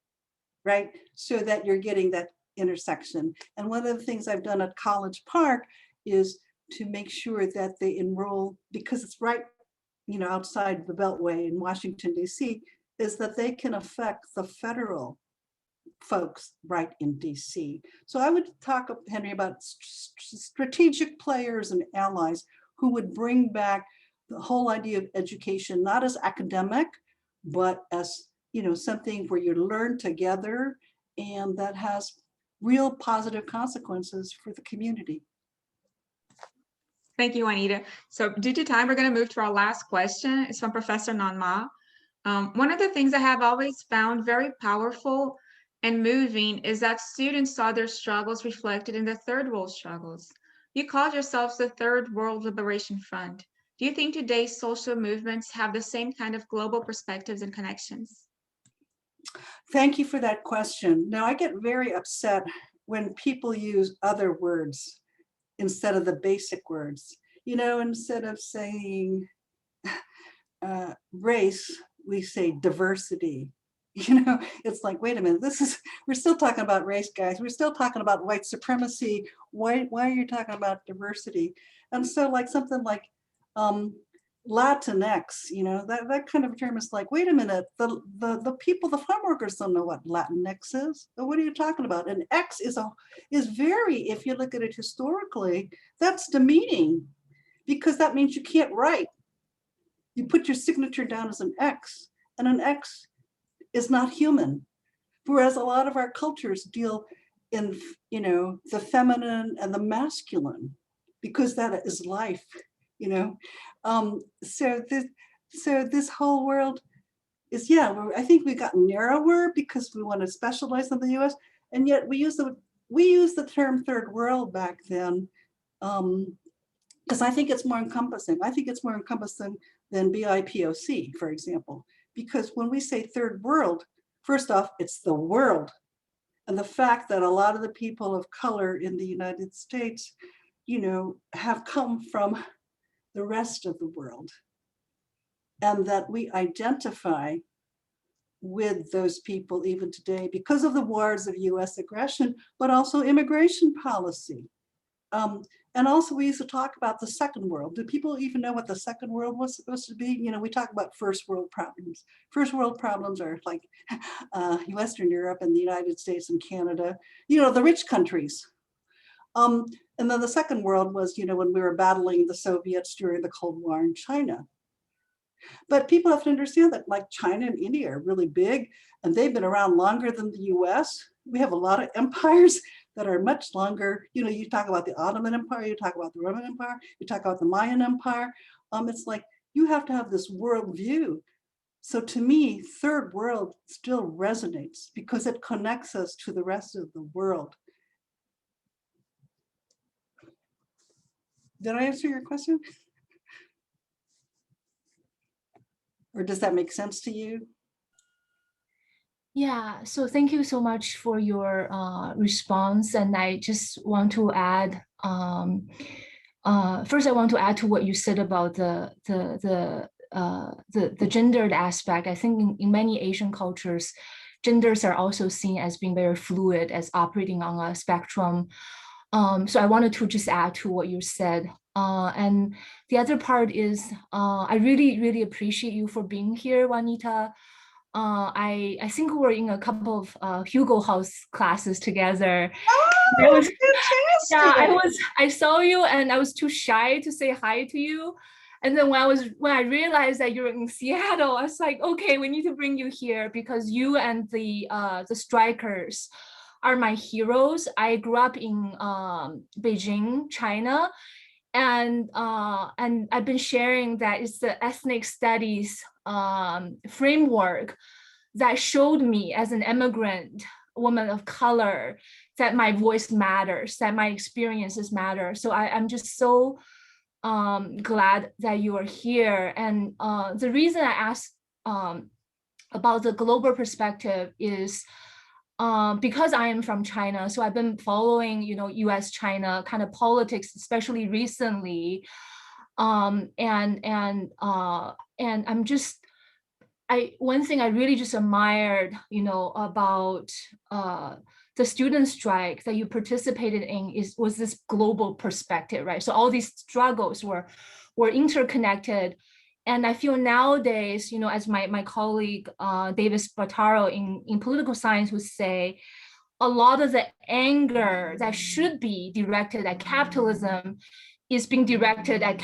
right? So that you're getting that intersection. And one of the things I've done at College Park is to make sure that they enroll, because it's right, outside the Beltway in Washington, D.C., is that they can affect the federal folks right in DC. So I would talk, Henry, about strategic players and allies who would bring back the whole idea of education, not as academic, but as something where you learn together and that has real positive consequences for the community. Thank you, Juanita. So due to time, we're going to move to our last question. It's from Professor Nanma. One of the things I have always found very powerful and moving is that students saw their struggles reflected in the third world struggles. You called yourselves the Third World Liberation Front. Do you think today's social movements have the same kind of global perspectives and connections? Thank you for that question. Now, I get very upset when people use other words instead of the basic words. Instead of saying race, we say diversity. It's like, wait a minute, we're still talking about race, guys. We're still talking about white supremacy. Why are you talking about diversity? And so like something like Latinx, that kind of term is like, wait a minute, the people, the farm workers don't know what Latinx is. What are you talking about? And X is very, if you look at it historically, that's demeaning, because that means you can't write. You put your signature down as an X, and an X is not human. Whereas a lot of our cultures deal in, the feminine and the masculine, because that is life, So this whole world is, I think we got narrower because we want to specialize in the US, and yet we use the term third world back then, because I think it's more encompassing. I think it's more encompassing than BIPOC, for example. Because when we say third world, first off, it's the world. And the fact that a lot of the people of color in the United States, have come from the rest of the world. And that we identify with those people even today because of the wars of US aggression, but also immigration policy. And also we used to talk about the second world. Do people even know what the second world was supposed to be? We talk about first world problems. First world problems are like Western Europe and the United States and Canada, the rich countries. And then the second world was, when we were battling the Soviets during the Cold War in China. But people have to understand that like China and India are really big, and they've been around longer than the US. We have a lot of empires. that are much longer. You know, you talk about the Ottoman Empire, you talk about the Roman Empire, you talk about the Mayan Empire. It's like you have to have this world view. So to me, third world still resonates because it connects us to the rest of the world. Did I answer your question? Or does that make sense to you? Yeah, so thank you so much for your response. And I just want to add, first I want to add to what you said about the gendered aspect. I think in many Asian cultures, genders are also seen as being very fluid, as operating on a spectrum. So I wanted to just add to what you said. And the other part is, I really, really appreciate you for being here, Juanita. I think we were in a couple of Hugo House classes together. Oh, was, fantastic. I saw you and I was too shy to say hi to you. And then when I realized that you're in Seattle, I was like, okay, we need to bring you here because you and the strikers are my heroes. I grew up in Beijing, China. And I've been sharing that it's the ethnic studies framework that showed me as an immigrant woman of color that my voice matters, that my experiences matter. So I'm just so glad that you are here. And the reason I asked about the global perspective is because I am from China, so I've been following, U.S.-China kind of politics, especially recently, and I'm just, one thing I really just admired, about the student strike that you participated in was this global perspective, right? So all these struggles were interconnected. And I feel nowadays, as my colleague David Spataro in political science would say, a lot of the anger that should be directed at capitalism is being directed at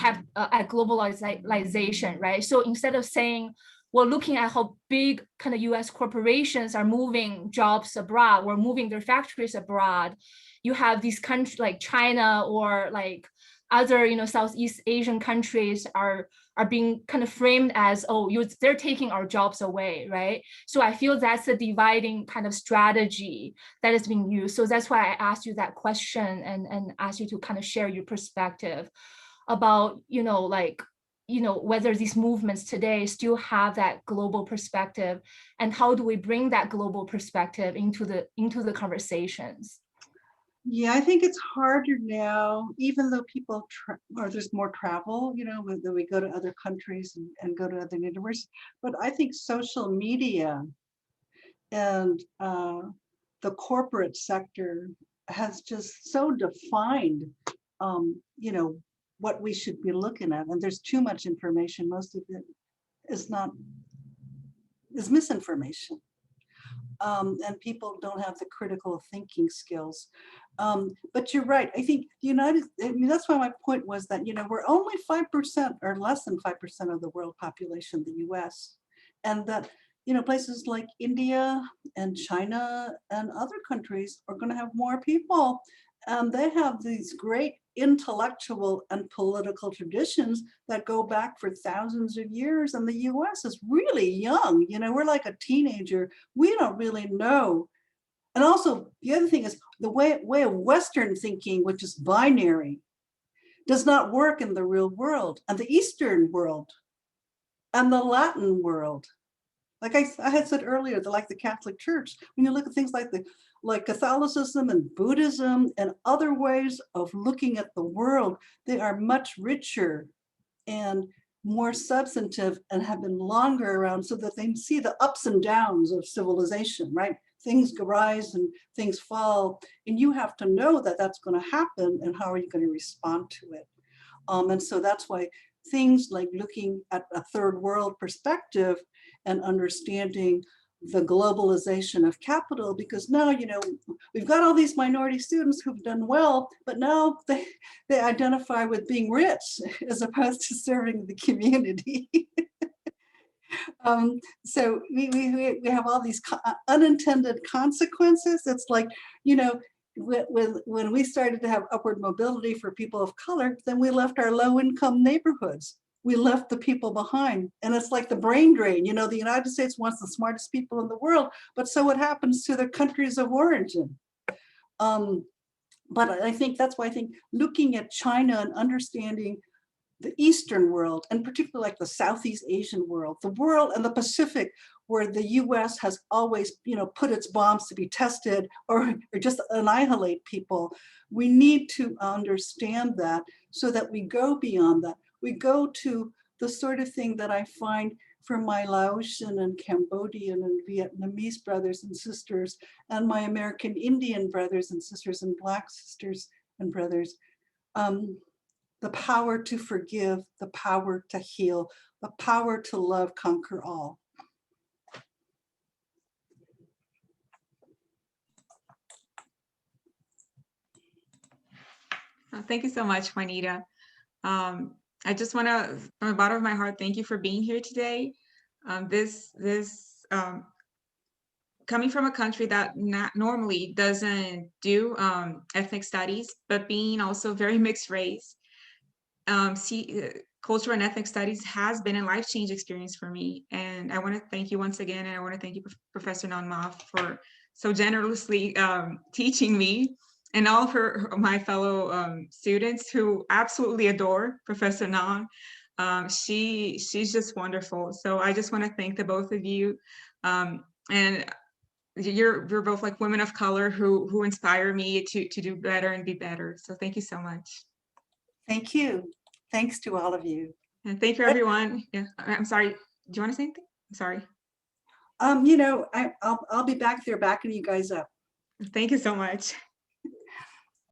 globalization, right? So instead of saying, we're looking at how big kind of US corporations are moving jobs abroad or moving their factories abroad, you have these countries like China or like other, Southeast Asian countries are being kind of framed as, they're taking our jobs away, right? So I feel that's a dividing kind of strategy that is being used. So that's why I asked you that question and asked you to kind of share your perspective about, whether these movements today still have that global perspective, and how do we bring that global perspective into the conversations? Yeah, I think it's harder now, even though people, or there's more travel, that we go to other countries and go to other universities. But I think social media and the corporate sector has just so defined, what we should be looking at. And there's too much information. Most of it is misinformation. And people don't have the critical thinking skills. But you're right. I think that's why my point was that, we're only 5% or less than 5% of the world population, the US. And that, places like India and China and other countries are going to have more people. They have these great intellectual and political traditions that go back for thousands of years. And the US is really young. We're like a teenager. We don't really know. And also, the other thing is the way of Western thinking, which is binary, does not work in the real world. And the Eastern world and the Latin world, like I had said earlier, like the Catholic Church, when you look at things like Catholicism and Buddhism and other ways of looking at the world, they are much richer and more substantive and have been longer around so that they see the ups and downs of civilization, right? Things rise and things fall, and you have to know that that's going to happen, and how are you going to respond to it? And so that's why things like looking at a third world perspective and understanding the globalization of capital, because now, we've got all these minority students who've done well, but now they identify with being rich as opposed to serving the community. So we have all these unintended consequences. It's like, when we started to have upward mobility for people of color, then we left our low income neighborhoods. We left the people behind. And it's like the brain drain. You know, the United States wants the smartest people in the world, but so what happens to the countries of origin? But I think that's why I think looking at China and understanding the Eastern world, and particularly like the Southeast Asian world, the world and the Pacific, where the US has always, you know, put its bombs to be tested or just annihilate people. We need to understand that so that we go beyond that. We go to the sort of thing that I find from my Laotian and Cambodian and Vietnamese brothers and sisters, and my American Indian brothers and sisters and Black sisters and brothers. The power to forgive, the power to heal, the power to love, conquer all. Thank you so much, Juanita. I just want to, from the bottom of my heart, thank you for being here today. Coming from a country that not normally doesn't do ethnic studies, but being also very mixed race, cultural and ethnic studies has been a life-change experience for me. And I want to thank you once again, and I want to thank you, Professor Nanma, for so generously teaching me, and all of my fellow students who absolutely adore Professor Nan. She's just wonderful. So I just want to thank the both of you. And you're both like women of color who inspire me to do better and be better. So thank you so much. Thank you. Thanks to all of you. And thank you, everyone. Yeah, I'm sorry. Do you want to say anything? I'm sorry. You know, I'll be back there backing you guys up. Thank you so much.